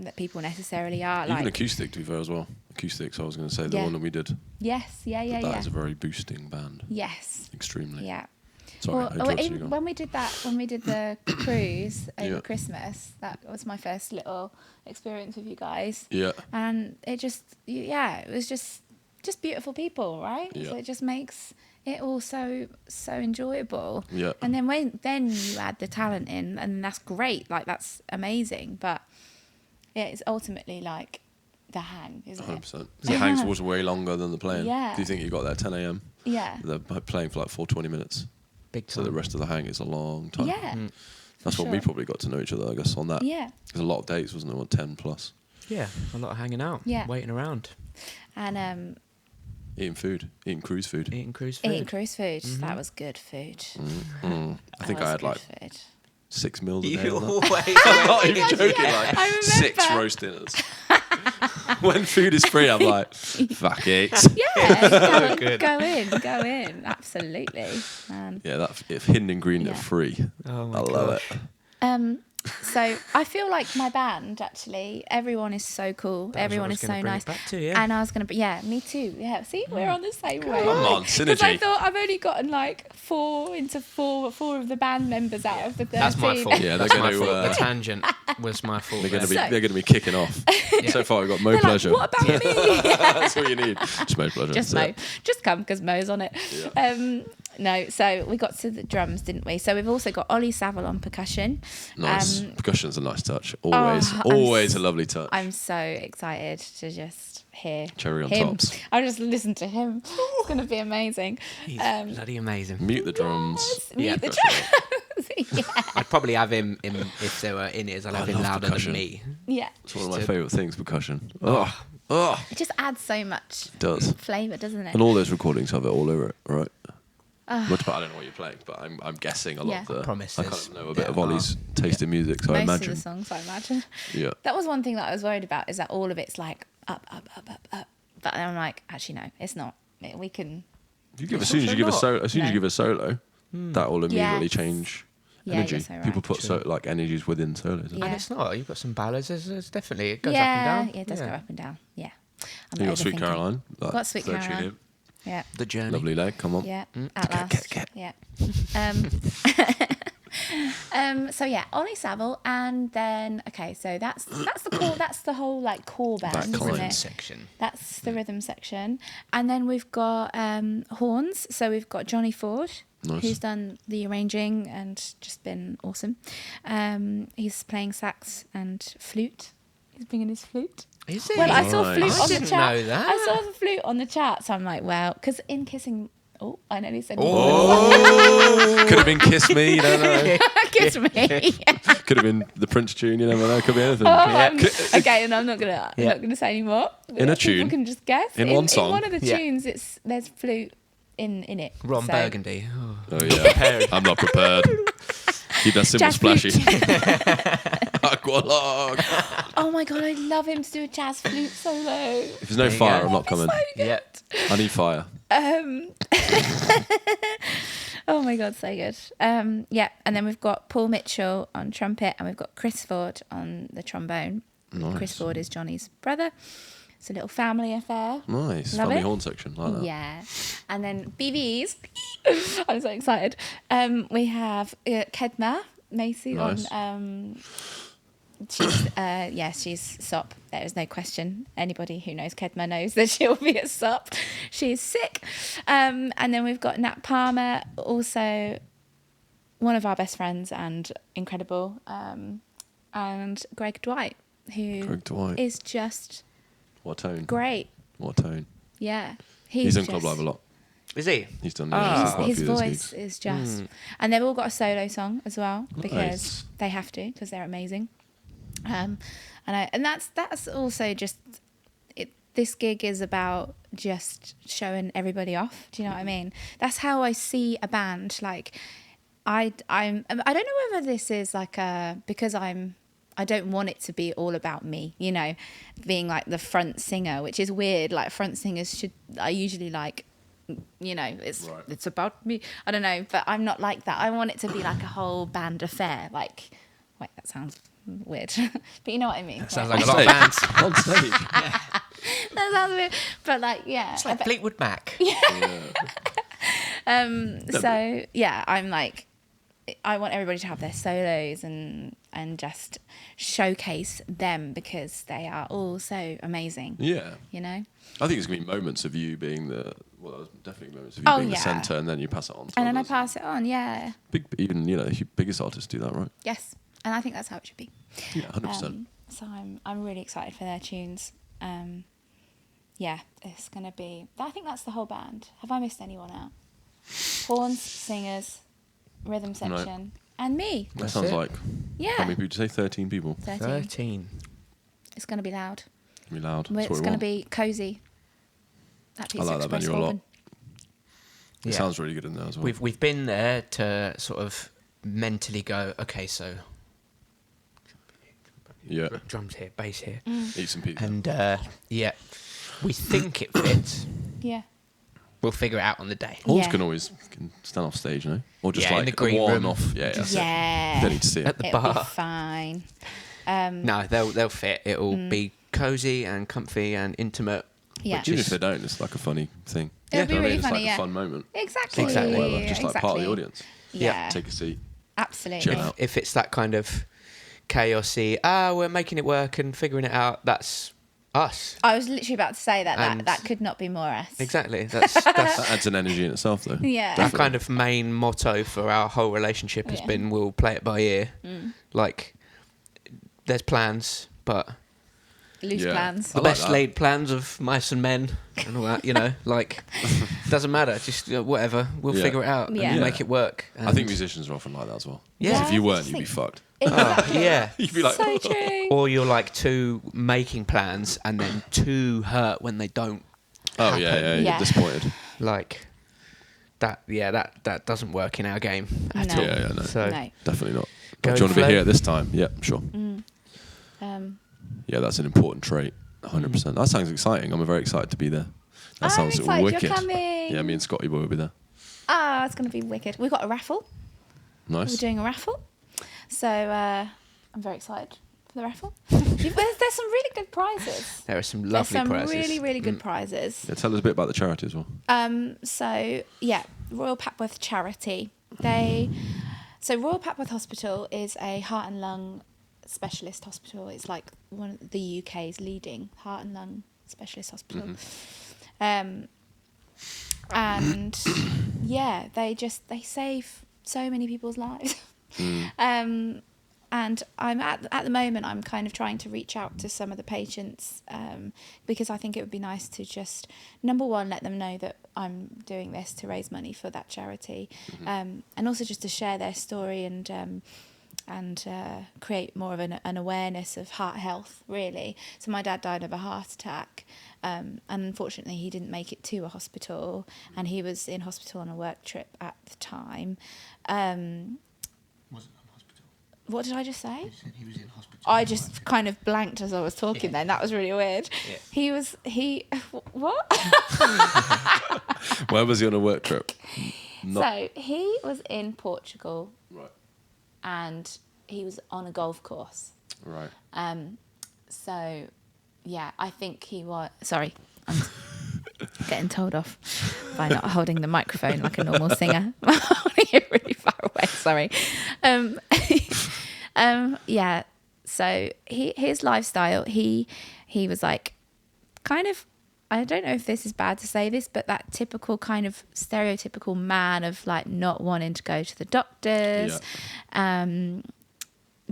that people necessarily are. Even like acoustic, to be fair, as well. Acoustics, I was going to say, the one that we did. Yes, yeah. That is a very boosting band. Yes. Extremely. Yeah. Sorry, when we did the cruise over Christmas, that was my first little experience with you guys. Yeah. And it just, it was just beautiful people, right? Yeah. So it just makes it all so enjoyable. Yeah. And then you add the talent in, and that's great. Like, that's amazing. But yeah, it's ultimately like the hang, isn't 100%. it? The hang's was way longer than the playing. Yeah. Do you think you got there at 10 a.m.? Yeah. They're playing for like 20 minutes. Big time. So the rest of the hang is a long time. Yeah. That's when we probably got to know each other, I guess, on that. Yeah. There's a lot of dates, wasn't there? 10 plus. Yeah, a lot of hanging out. Yeah. Waiting around. And Eating food. Eating cruise food. Eating cruise food. Mm-hmm. That was good food. I think I had like 6 meals a day. You on that. always I'm not even joking. Yeah, like I remember. 6 roast dinners. When food is free, I'm like, fuck it. Yeah, good. go in, absolutely. Yeah, that if hidden ingredient free. Oh my I love gosh. it. So I feel like my band, actually, everyone is so cool. Everyone is so nice. And I was going to, me too. Yeah, see, we're on the same way. Come on, synergy. Because I thought I've only gotten like four of the band members out of the 13. That's my fault. Yeah, that's they're my gonna, fault. The tangent was my fault. They're going to be kicking off. So far, we've got Mo They're Pleasure. like, what about me? That's all you need. Just Mo Pleasure. Just Mo. Just come because Mo's on it. Yeah. No, so we got to the drums, didn't we? So we've also got Ollie Saville on percussion. Nice. Percussion's a nice touch. Always a lovely touch. I'm so excited to just hear Cherry on him. tops. I'll just listen to him. It's going to be amazing. He's bloody amazing. Mute the drums. Mute the drums. Yeah. I'd probably have him if they were in it. I'd have him louder percussion. than me. Yeah. It's one of my favourite things, percussion. Oh, It just adds so much it does. flavour, doesn't it? And all those recordings have it all over it, right? I don't know what you're playing, but I'm guessing a lot of the... Promises. I kind of know a bit of Ollie's taste in music, so I Most imagine. of the songs, I imagine. Yeah. That was one thing that I was worried about, is that all of it's like up. But then I'm like, actually, no, it's not. We can... As soon as you give a solo, that will immediately change energy. You're so right. People put energies within solos. Yeah. And it's not. You've got some ballads. There's definitely... It goes up Yeah, and down. yeah, it does go up and down. Yeah. I'm You not got Sweet overthinking. Caroline. Got Sweet third tune Caroline. in. Yeah. The journey. Lovely leg, come on. Yeah. At last. Yeah. So yeah, Ollie Saville, and then so that's the core. That's the whole like core band, That isn't kind. it? section. That's the rhythm section, and then we've got horns. So we've got Johnny Ford, Nice. who's done the arranging and just been awesome. He's playing sax and flute. He's bringing his flute. Is it? Well, I saw Nice. flute I on the didn't chart. know that. I saw the flute on the chart, so I'm like, well, because in Kissing, I nearly said. Oh, could have been Kiss Me, you don't know. Kiss me. Could have been the Prince tune, you never know. Could be anything. Okay, and I'm not gonna say any more. In a People tune? can just guess. In one song? In one of the Yeah. tunes, there's flute in it. Ron So- Burgundy. Oh yeah, I'm not prepared. Keep that cymbal Jazz splashy. flute. Aqualog. Oh my god, I'd love him to do a jazz flute solo. If there's no There you fire, go. I'm not coming. Yeah. I need fire. Oh my god, so good. Yeah, and then we've got Paul Mitchell on trumpet, and we've got Chris Ford on the trombone. Nice. Chris Ford is Johnny's brother. It's a little family affair. Nice. Love Family it. horn section, like that. Yeah. And then BBs. I'm so excited. We have Kedma Macy Nice. on. She's SOP. There is no question. Anybody who knows Kedma knows that she'll be a SOP. She's sick. And then we've got Nat Palmer, also one of our best friends and incredible. And Greg Dwight, who is just What tone? great. What tone? Yeah. He's in Club Live a lot. Is he? He's done quite a His few of those voice gigs. is just, and they've all got a solo song as well because Nice. they have to, because they're amazing. And that's also just it. This gig is about just showing everybody off. Do you know what I mean? That's how I see a band. Like I don't know whether this is like because I don't want it to be all about me, you know, being like the front singer, which is weird. Like front singers I usually like, you know, it's about me. I don't know, but I'm not like that. I want it to be like a whole band affair. Like, wait, that sounds weird, but you know what I mean. Sounds like a lot of bands on stage. That sounds weird, but like, yeah, it's like Fleetwood Mac. So yeah, I'm like, I want everybody to have their solos and just showcase them because they are all so amazing. Yeah. You know? I think it's going to be moments of you being definitely moments of you being the centre, and then you pass it on to and then I others. pass it on, yeah. Even, biggest artists do that, right? Yes, and I think that's how it should be. Yeah, 100%. So I'm really excited for their tunes. Yeah, it's going to be... I think that's the whole band. Have I missed anyone out? Horns, singers, rhythm section, and me. That sounds like... Yeah. How many people did you say? 13 people? 13. It's going to be loud. It's going to be loud. It's going to be cosy. That I like that venue a lot. It sounds really good in there as well. We've been there to sort of mentally go, okay, so... Yeah. Drums here, bass here. Eat some pizza. And, we think it fits. Yeah. We'll figure it out on the day. Horns can always stand off stage, you know? Or just in the green room. off. Yeah, that's it. You don't need to see it. At the It'll bar. be fine. No, they'll fit. It'll be cosy and comfy and intimate. Yeah. Even if they don't, it's like a funny thing. It'll be You know what I really mean? It's funny, like a fun moment. Exactly. Whatever. Just like part of the audience. Yeah. Take a seat. Absolutely. Chill out. If it's that kind of chaosy, we're making it work and figuring it out, that's us. I was literally about to say that And- that could not be more us. Exactly. That's That adds an energy in itself, though. Yeah. our kind of main motto for our whole relationship has been we'll play it by ear. Like, there's plans, but Loose plans. the I like best that. laid plans of mice and men and all that, like, doesn't matter. Just whatever. We'll figure it out Yeah. and make it work. I think musicians are often like that as well. Yeah. If you I weren't, just you'd be think- fucked. Exactly. yeah. You'd be like, So true. Or you're like too making plans and then too hurt when they don't. oh, yeah, Yeah. you're disappointed. Like that. Yeah, that doesn't work in our game at No. all. Yeah, no. So No. Definitely not. Go Do you want to be flow. here at this time? Yeah, sure. Yeah, that's an important trait. 100%. That sounds exciting. I'm very excited to be there. That I'm sounds excited wicked. you're coming. Yeah, me and Scotty Boy will be there. It's going to be wicked. We've got a raffle. Nice. We're doing a raffle. So I'm very excited for the raffle. There's some really good prizes. there are some There's lovely some prizes. really, really good prizes. Yeah, tell us a bit about the charity as well. So yeah, Royal Papworth Charity. So Royal Papworth Hospital is a heart and lung specialist hospital. It's like one of the UK's leading heart and lung specialist hospital. And yeah, they save so many people's lives. And I'm at the moment I'm kind of trying to reach out to some of the patients because I think it would be nice to just, number one, let them know that I'm doing this to raise money for that charity, and also just to share their story and create more of an awareness of heart health, really. So my dad died of a heart attack, and unfortunately he didn't make it to a hospital, and he was in hospital on a work trip at the time. What did I just say? You said he was in hospital. I just kind of blanked as I was talking then. That was really weird. Yeah. What? Where was he on a work trip? So he was in Portugal Right. and he was on a golf course. Right. So, yeah, I think he was... Sorry, I'm getting told off by not holding the microphone like a normal singer. I'm holding it really far away, sorry. Yeah, so his lifestyle, he was like kind of... I don't know if this is bad to say this, but that typical kind of stereotypical man of like not wanting to go to the doctors,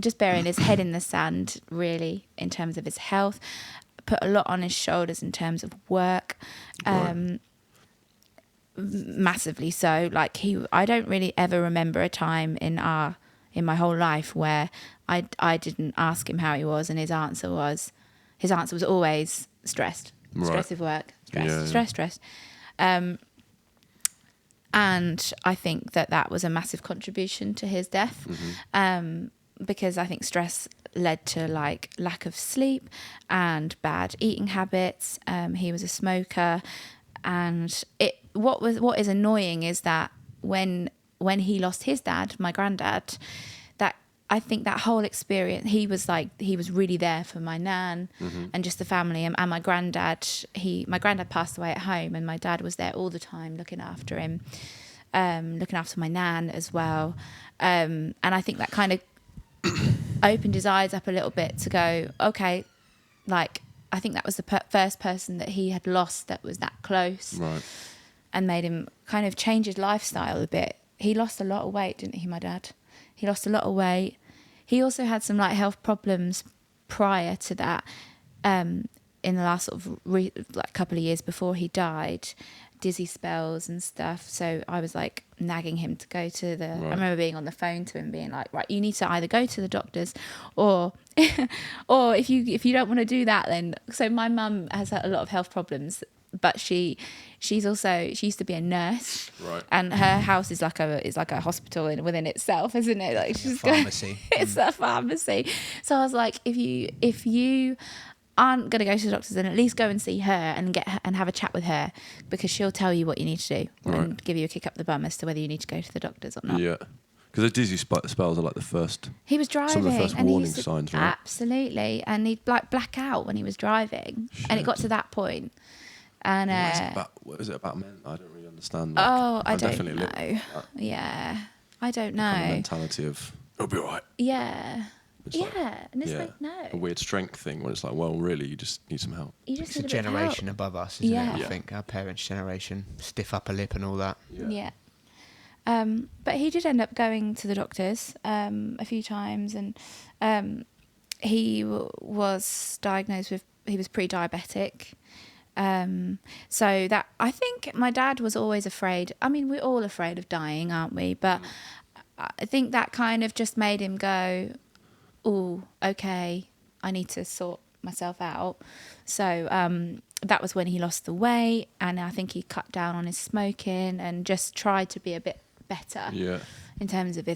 just burying his head in the sand, really, in terms of his health, put a lot on his shoulders in terms of work, massively so. Like I don't really ever remember a time in my whole life where I didn't ask him how he was, and his answer was always stressed. Stress of work, stress. And I think that was a massive contribution to his death, because I think stress led to like lack of sleep and bad eating habits. He was a smoker, and what is annoying is that when he lost his dad, my granddad, that I think that whole experience, he was really there for my nan and just the family, and my granddad. My granddad passed away at home, and my dad was there all the time looking after him, looking after my nan as well. And I think that kind of opened his eyes up a little bit to go, okay, like, I think that was the first person that he had lost that was that close, right, and made him kind of change his lifestyle a bit. He lost a lot of weight, didn't he, my dad? He lost a lot of weight. He also had some like health problems prior to that, in the last sort of couple of years before he died, dizzy spells and stuff. So I was like nagging him to go to the. Right. I remember being on the phone to him, being like, "Right, you need to either go to the doctors, or, or if you don't want to do that, then." So my mum has had a lot of health problems, but she used to be a nurse, right, and her house is like a hospital within itself, isn't it? Like, she's a pharmacy. It's a pharmacy. So I was like, if you aren't going to go to the doctors, then at least go and see her and have a chat with her, because she'll tell you what you need to do, right, and give you a kick up the bum as to whether you need to go to the doctors or not. Yeah. Because the dizzy spells are like the first. He was driving. Some of the first warning signs, right? Absolutely, and he'd like black out when he was driving. Shit. And it got to that point. And what is it about men? I don't really understand. Like, I don't know. Yeah, I don't know. Kind of mentality of it'll be all right. Yeah. It's and it's like, no. A weird strength thing when it's like, well, really, you just need some help. It's a generation above us, isn't it? I think our parents' generation, stiff upper lip and all that. Yeah. But he did end up going to the doctors a few times, and he was diagnosed with, he was pre-diabetic. So that, I think my dad was always afraid. I mean, we're all afraid of dying, aren't we? But I think that kind of just made him go, oh, okay, I need to sort myself out. So that was when he lost the weight, and I think he cut down on his smoking and just tried to be a bit better in terms of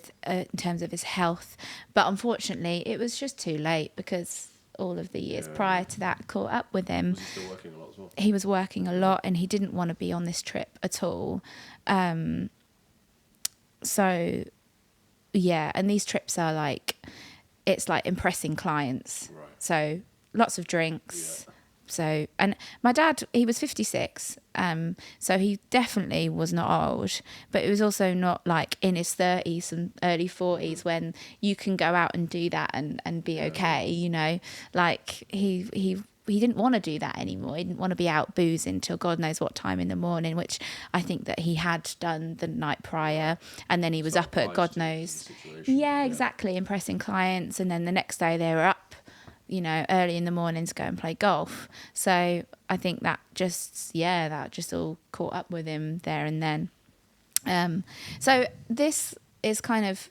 his health. But unfortunately, it was just too late, because all of the years prior to that caught up with him. Was he still working a lot as well? He was working a lot, and he didn't want to be on this trip at all. So, yeah, and these trips are like, it's like impressing clients. Right. So lots of drinks. Yeah. So, and my dad, he was 56, so he definitely was not old, but it was also not like in his 30s and early 40s when you can go out and do that and be okay, you know. Like, he didn't want to do that anymore. He didn't want to be out boozing till God knows what time in the morning, which I think that he had done the night prior, and then he was up at God knows. Yeah, exactly, impressing clients, and then the next day they were up, you know, early in the morning to go and play golf. So I think that just all caught up with him there and then. So this is kind of,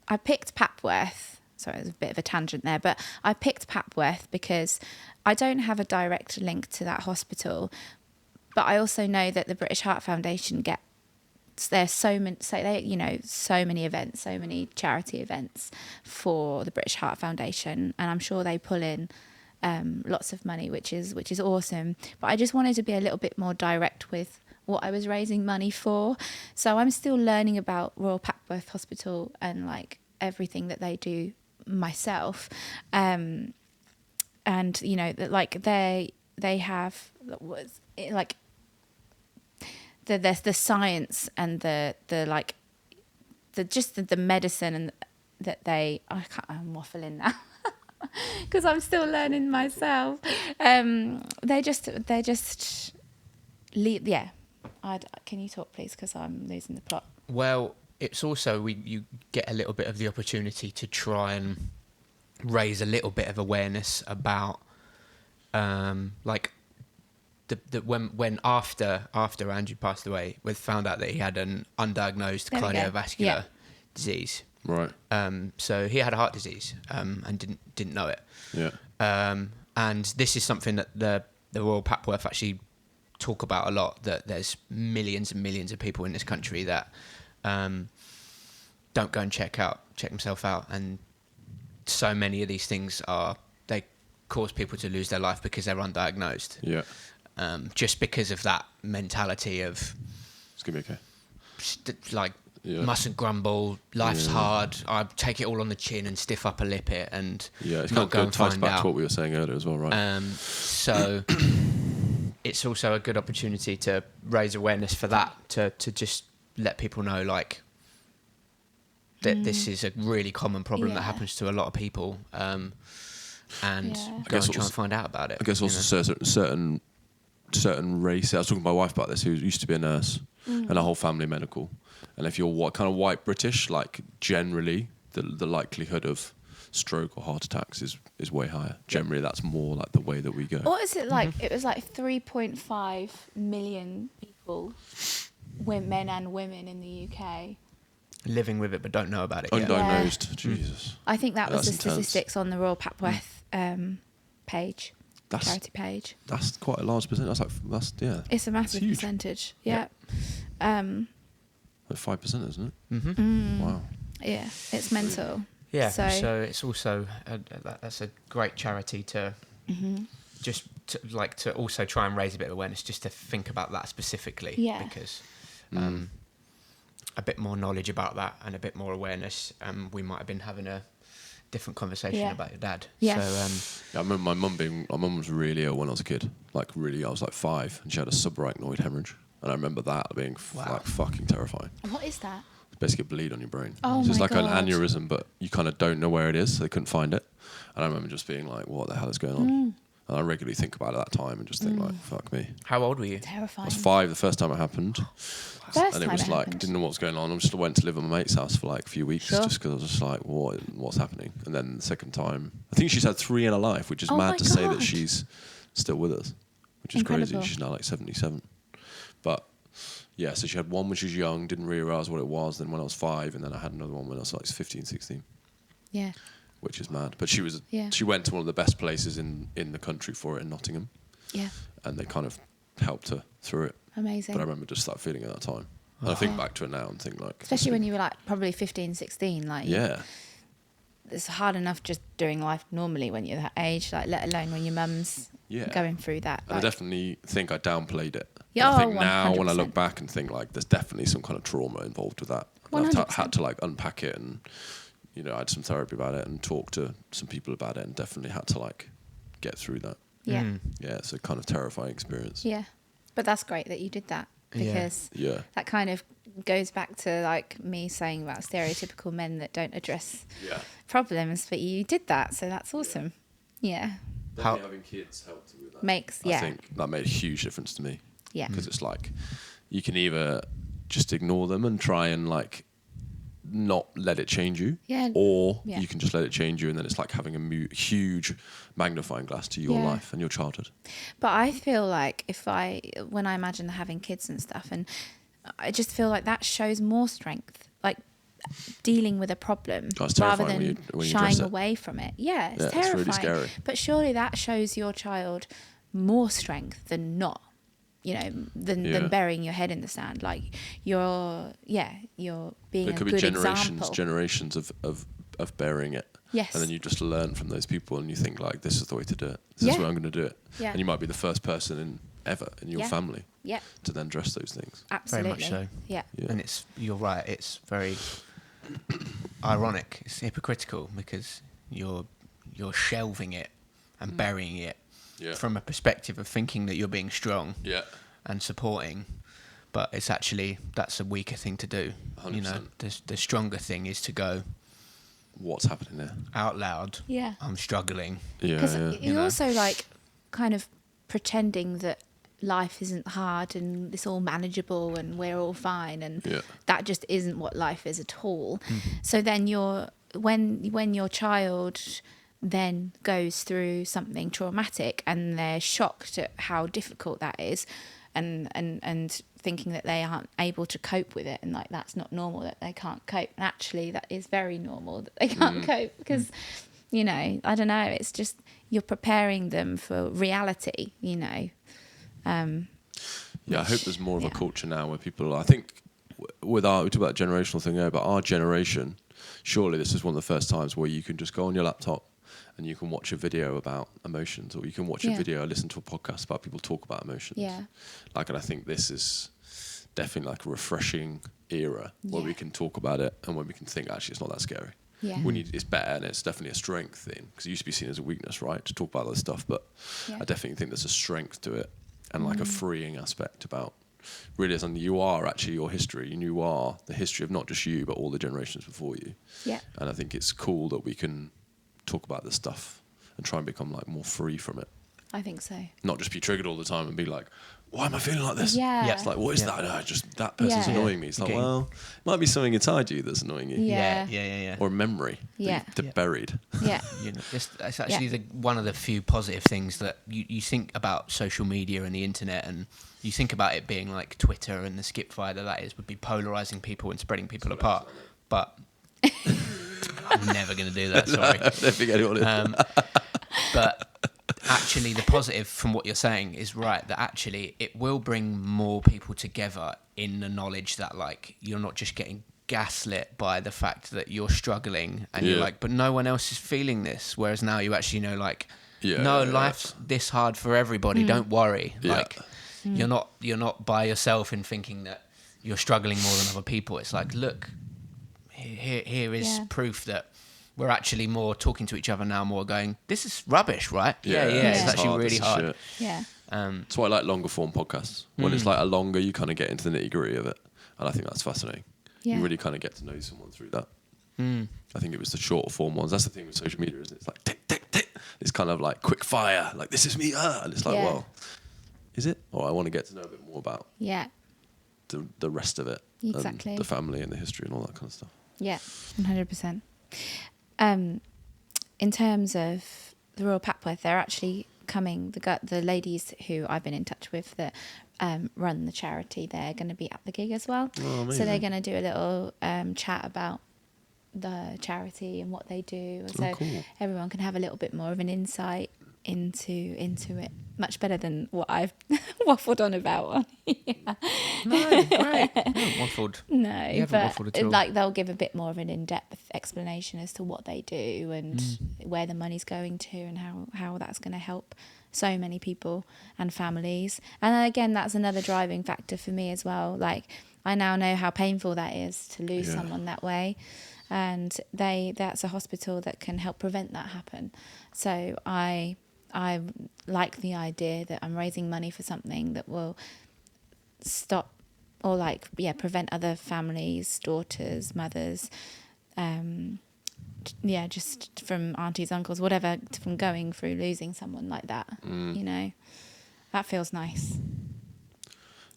I picked Papworth. Sorry, there's a bit of a tangent there, but I picked Papworth because I don't have a direct link to that hospital, but I also know that the British Heart Foundation there's so many events, so many charity events for the British Heart Foundation, and I'm sure they pull in lots of money, which is awesome. But I just wanted to be a little bit more direct with what I was raising money for. So I'm still learning about Royal Papworth Hospital and like everything that they do myself, and you know that like they have like the science and the medicine, and that I'm waffling now because I'm still learning myself. They just leave. Yeah, can you talk please, because I'm losing the plot. Well, it's also you get a little bit of the opportunity to try and raise a little bit of awareness about like when after Andrew passed away, we found out that he had an undiagnosed cardiovascular disease. Right. So he had a heart disease and didn't know it. Yeah. And this is something that the Royal Papworth actually talk about a lot. That there's millions and millions of people in this country that don't go and check themselves out, and so many of these things they cause people to lose their life because they're undiagnosed. Yeah. Just because of that mentality of it's gonna be okay. mustn't grumble. Life's hard. I take it all on the chin and stiff upper lip it, and it's not go and ties find back out. to what we were saying earlier as well, right? So it's also a good opportunity to raise awareness for that, to just let people know, like, that this is a really common problem that happens to a lot of people, and go and try and find out about it. I guess also certain race. I was talking to my wife about this, who used to be a nurse, and her whole family medical. And if you're kind of white British, like, generally the likelihood of stroke or heart attacks is way higher. Generally, that's more like the way that we go. What is it like? It was like 3.5 million people, men and women in the UK, living with it but don't know about it yet. Undiagnosed. Jesus. I think that was the intense. statistics on the Royal Papworth page, charity page. That's quite a large percentage. It's a massive percentage. Yeah. Like 5%, isn't it? Mm-hmm. Wow. Yeah, it's mental. Yeah, so it's also that's a great charity to just to also try and raise a bit of awareness, just to think about that specifically. Yeah. Because a bit more knowledge about that and a bit more awareness, we might have been having a different conversation about your dad. Yeah. So I remember my mum was really ill when I was a kid. Like, really, I was like 5, and she had a subarachnoid hemorrhage, and I remember that being like fucking terrifying. What is that? Basically a bleed on your brain. Oh, it's just my like an God. aneurysm, but you kind of don't know where it is, so they couldn't find it. And I remember just being like, what the hell is going on? And I regularly think about it at that time and just think like, fuck me. how old were you? I Terrifying. was 5 the first time it happened. First And it time was it like, happened. didn't know what was going on. I just went to live at my mate's house for like a few weeks, Sure. just because I was just like, what's happening? And then the second time, I think she's had 3 in her life, which is Oh my mad to say that God. she's still with us, which is Incredible. crazy. She's now like 77. But yeah, so she had one when she was young, didn't really realise what it was. Then when I was 5, and then I had another one when I was like 15, 16. Yeah. Which is mad. But she Yeah. went to one of the best places in the country for it, in Nottingham. Yeah. And they kind of helped her through it. Amazing. But I remember just that feeling at that time. And I think back to it now and think like... Especially when you were like probably 15, 16. Like, Yeah. it's hard enough just doing life normally when you're that age, like let alone when your mum's going through that. And I definitely think I downplayed it. Yeah, I think now when I 100%. look back and think like there's definitely some kind of trauma involved with that. And 100%. I've had to like unpack it, and I had some therapy about it and talk to some people about it, and definitely had to like get through that. Yeah. Yeah, it's a kind of terrifying experience. Yeah. But that's great that you did that, because Yeah. that kind of goes back to like me saying about stereotypical men that don't address problems, but you did that, so that's awesome. Yeah. Definitely having kids helped with that. I I think that made a huge difference to me. Yeah. Because it's like you can either just ignore them and try and like not let it change you, or you can just let it change you, and then it's like having a huge magnifying glass to your life and your childhood. But I feel like when I imagine having kids and stuff, and I just feel like that shows more strength, like dealing with a problem rather than when you shying away from it. Yeah, it's terrifying. It's really scary. But surely that shows your child more strength than not. Than burying your head in the sand. Like you're being a good example. Generations of burying it. Yes. And then you just learn from those people, and you think like, this is the way to do it. This is where I'm going to do it. Yeah. And you might be the first person ever in your family to then address those things. Absolutely. Very much so. Yeah. And you're right, it's very ironic, it's hypocritical, because you're shelving it and burying it from a perspective of thinking that you're being strong and supporting, but it's actually, that's a weaker thing to do. 100%. The stronger thing is to go, what's happening there? Out loud. Yeah. I'm struggling. Because you're also like kind of pretending that life isn't hard and it's all manageable and we're all fine, and that just isn't what life is at all. So then when your child then goes through something traumatic and they're shocked at how difficult that is, and thinking that they aren't able to cope with it, and like that's not normal that they can't cope, and actually that is very normal that they can't cope, because I don't know, it's just you're preparing them for reality. I hope there's more of a culture now where people, I think we talk about that generational thing there, but our generation, surely this is one of the first times where you can just go on your laptop and you can watch a video about emotions, or you can watch a video or listen to a podcast about people talk about emotions. Yeah. And I think this is definitely like a refreshing era where we can talk about it and when we can think actually it's not that scary. Yeah. It's better, and it's definitely a strength thing, because it used to be seen as a weakness, right, to talk about this stuff. But I definitely think there's a strength to it, and like a freeing aspect about realizing that you are actually your history, and you are the history of not just you but all the generations before you. Yeah. And I think it's cool that we can talk about this stuff and try and become like more free from it. I think so. Not just be triggered all the time and be like, why am I feeling like this? Yeah. It's like, what is that? No, just that person's annoying me. It's like, well, it might be something inside you that's annoying you. Yeah. Or a memory that buried. Yeah. It's actually one of the few positive things that you think about social media and the internet, and you think about it being like Twitter and the skip fire that is would be polarising people and spreading people apart. But I'm never going to do that, sorry. Don't think anyone is. But actually the positive from what you're saying is right, that actually it will bring more people together in the knowledge that like you're not just getting gaslit by the fact that you're struggling and you're like, but no one else is feeling this, whereas now you actually know like life's this hard for everybody, don't worry, like you're not by yourself in thinking that you're struggling more than other people. It's like, look, here is proof that we're actually more talking to each other now, more going, this is rubbish, right? Yeah. It's actually really hard. Yeah. That's why I like longer form podcasts. When it's like a longer, you kind of get into the nitty gritty of it. And I think that's fascinating. Yeah. You really kind of get to know someone through that. I think it was the shorter form ones. That's the thing with social media, isn't it? It's like, tick, tick, tick. It's kind of like quick fire. Like, this is me. And it's like, well, is it? Or I want to get to know a bit more about the rest of it. Exactly. And the family and the history and all that kind of stuff. Yeah, 100%. In terms of the Royal Papworth, they're actually coming, the ladies who I've been in touch with that run the charity, they're going to be at the gig as well. Oh, so they're going to do a little chat about the charity and what they do, so everyone can have a little bit more of an insight into it, much better than what I've waffled on about. No, great. You haven't waffled. No, you haven't waffled at all. Like they'll give a bit more of an in-depth explanation as to what they do and where the money's going to and how that's going to help so many people and families. And again, that's another driving factor for me as well. Like, I now know how painful that is to lose someone that way. And that's a hospital that can help prevent that happen. So I like the idea that I'm raising money for something that will stop or prevent other families, daughters, mothers, just from aunties, uncles, whatever, from going through losing someone like that. You know, that feels nice.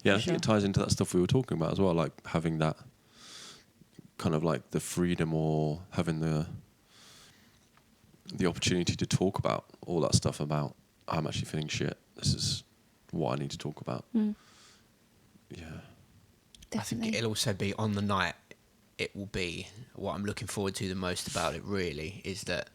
Yeah, I think it ties into that stuff we were talking about as well, like having that kind of like the freedom or having the opportunity to talk about all that stuff about, I'm actually feeling shit. This is what I need to talk about. Yeah. Definitely. I think it'll also be on the night. It will be what I'm looking forward to the most about it, really, is that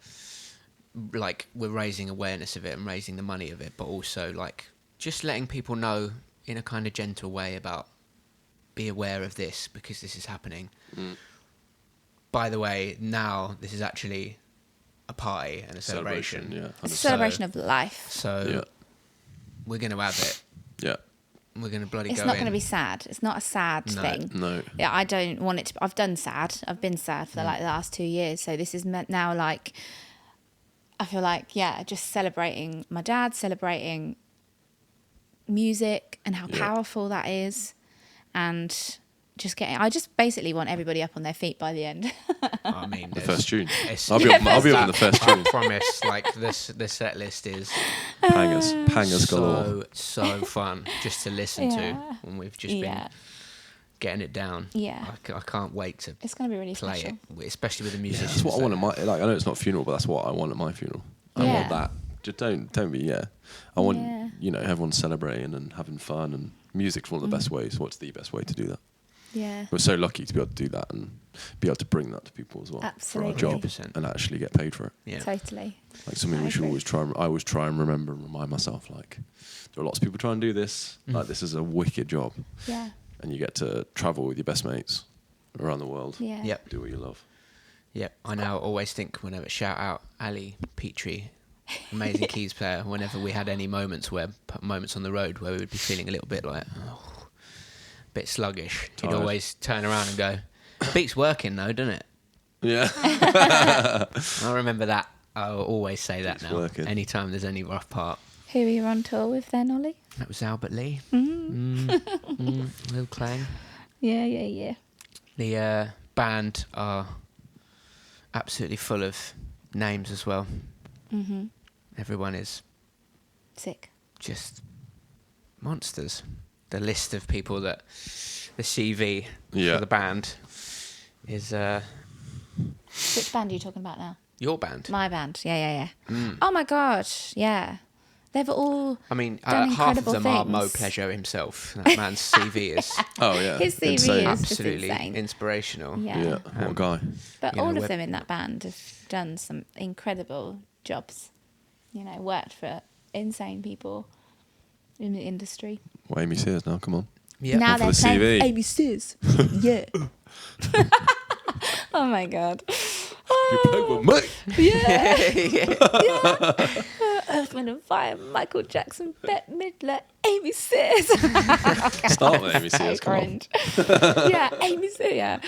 like we're raising awareness of it and raising the money of it, but also like just letting people know in a kind of gentle way about, be aware of this because this is happening. By the way, now this is actually a party and a celebration. It's a celebration of life. So we're going to have it. Yeah. We're going to bloody It's go not in. going to be sad. It's not a sad thing. No. Yeah, I don't want it to. I've done sad. I've been sad for the last 2 years. So this is now like, I feel like, just celebrating my dad, celebrating music and how powerful that is. And I just basically want everybody up on their feet by the end. I mean, the first tune. I'll be up on the first tune. I promise. Like the set list is pangers galore. So fun just to listen to when we've just been getting it down. Yeah, I can't wait to. It's going to be really play special. it, especially with the musicians. That's what I want at my. Like, I know it's not a funeral, but that's what I want at my funeral. I want that. Just don't be. I want everyone celebrating and having fun, and music's one of the best ways. What's the best way to do that? Yeah. We're so lucky to be able to do that and be able to bring that to people as well. Absolutely. For our job 100%. and actually get paid for it. Yeah. Totally. Like something we should always try. I always try and remember and remind myself, like, there are lots of people trying to do this. Like, this is a wicked job. Yeah. And you get to travel with your best mates around the world. Yeah. Yep. Do what you love. Yep. I now always think whenever, shout out Ali Petrie, amazing keys player, whenever we had any moments on the road where we would be feeling a little bit like, bit sluggish, Tired. he'd always turn around and go, "Beat's working though, doesn't it?" Yeah. I remember that. I'll always say that Beat's now. working. Anytime there's any rough part. Who were you on tour with then, Ollie? That was Albert Lee. Lil Clang. Yeah. The band are absolutely full of names as well. Mm-hmm. Everyone is Sick. just monsters. The list of people that the CV for the band is Which band are you talking about now? your band. My band. Yeah. Oh my god. Yeah. They've all. I mean, done half of incredible them are things. Mo Pleasure himself. That man's CV is Oh yeah. His CV Insane. is just absolutely insane. inspirational. Yeah. What a guy. But you know, all of we're- them in that band have done some incredible jobs. Worked for insane people in the industry. Well, Amy Sears now. Come on. Yeah. Now One for they're the playing CV. Amy Sears. Yeah. Oh my god. You play with me. Yeah. Earth, Wind and Fire, Michael Jackson, Bette Midler, Amy Sears. Start with Amy Sears. Come on. Cringe. Yeah, Amy Sears. Yeah.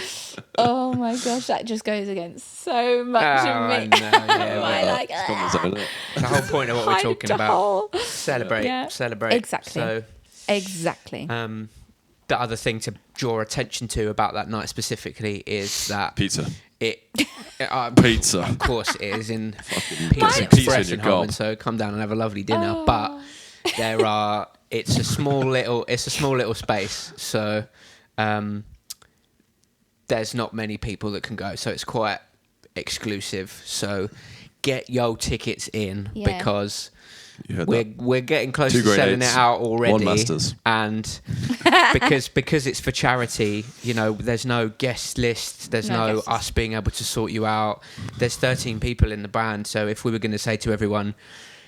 Oh my gosh, that just goes against so much of me. I know, yeah, My, well, like, It's got this over there. the whole point of what we're hide talking the about. hole. Celebrate. Yeah. Celebrate. Exactly. So, Exactly. the other thing to draw attention to about that night specifically is that Pizza. Pizza. Of course, it is in Pizza pizza Express in in your Holborn. gob. So come down and have a lovely dinner. Oh. But there are. It's a small little space. So there's not many people that can go. So it's quite exclusive. So get your tickets in Yeah. because. You heard that. We're getting close Two to grade selling eights, it out already, one masters. and because it's for charity, there's no guest list, there's No no guest us being able to sort you out. There's 13 people in the band, so if we were going to say to everyone,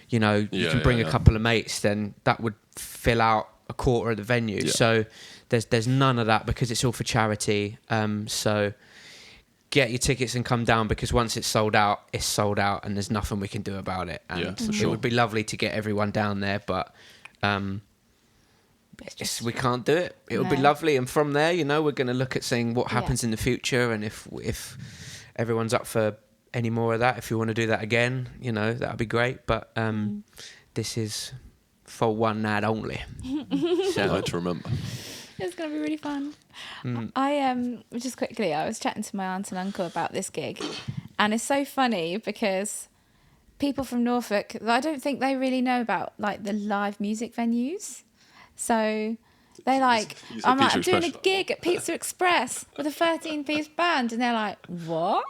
you can bring a couple of mates, then that would fill out a quarter of the venue. Yeah. So there's none of that because it's all for charity. So get your tickets and come down because once it's sold out, and there's nothing we can do about it. And Yeah, for it sure. would be lovely to get everyone down there, but we can't do it. It would be No. lovely, and from there, we're going to look at seeing what happens in the future, and if everyone's up for any more of that, if you want to do that again, that'd be great. But this is for one night only. I So like to remember. It's going to be really fun. Mm. I just quickly, I was chatting to my aunt and uncle about this gig, and it's so funny because people from Norfolk, I don't think they really know about like the live music venues. So they like, you said I'm like, Pizza I'm doing a Express. gig at Pizza Express with a 13-piece band, and they're like, what?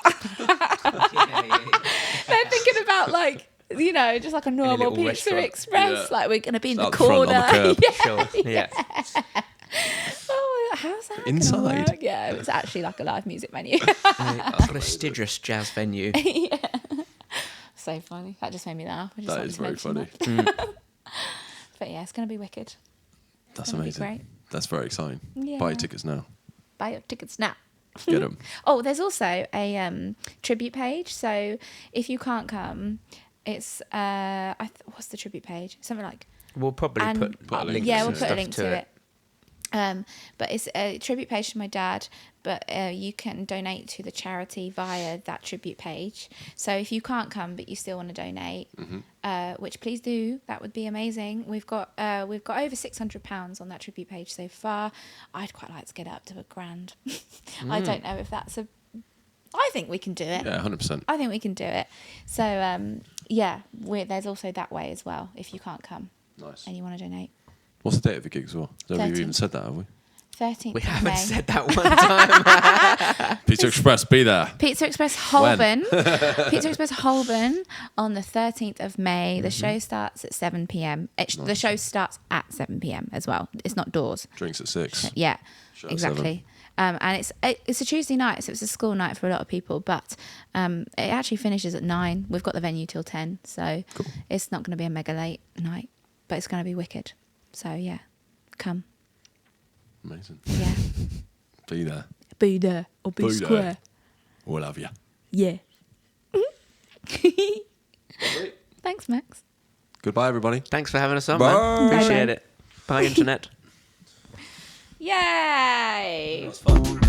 They're thinking about like, just like a normal little Pizza restaurant. Express, Yeah. like we're gonna be in the Out the front on corner. the curb. Yeah. sure, yeah. Oh, how's that gonna Inside. work? Yeah, it's actually like a live music venue. A prestigious jazz venue. So funny. That just made me laugh. I just That wanted is to very mention funny. that. But yeah, it's gonna be wicked. That's Gonna be amazing. great. That's very exciting. Yeah. Buy your tickets now. Buy your tickets now. Get them. Oh, there's also a tribute page. So if you can't come, it's what's the tribute page? Something like We'll probably and put links yeah, and we'll put a stuff link to it. But it's a tribute page to my dad, but you can donate to the charity via that tribute page. So if you can't come but you still want to donate, which please do, that would be amazing. We've got over £600 on that tribute page so far. I'd quite like to get it up to £1,000. I don't know if that's I think we can do it. Yeah, 100%. I think we can do it. So yeah, there's also that way as well if you can't come Nice. and you want to donate. What's the date of the gig as well? I don't think we've even 13th. said that, have we? 13th We of haven't May. said that one time. Pizza Express, be there. Pizza Express Holborn. Pizza Express Holborn on the 13th of May. The show starts at 7 p.m. The show starts at 7 p.m. as well. It's not doors. Drinks at 6. Yeah, Show at exactly. And it's a Tuesday night, so it's a school night for a lot of people. But it actually finishes at 9. We've got the venue till 10, so Cool. it's not going to be a mega late night, but it's going to be wicked. So yeah, come. Amazing. Yeah, Be there. be there or be Be there. square. We'll have you. Yeah. Thanks, Max. Goodbye, everybody. Thanks for having us on, Bye. man. Appreciate Bye-bye. it. Bye, internet. Yay! That was fun.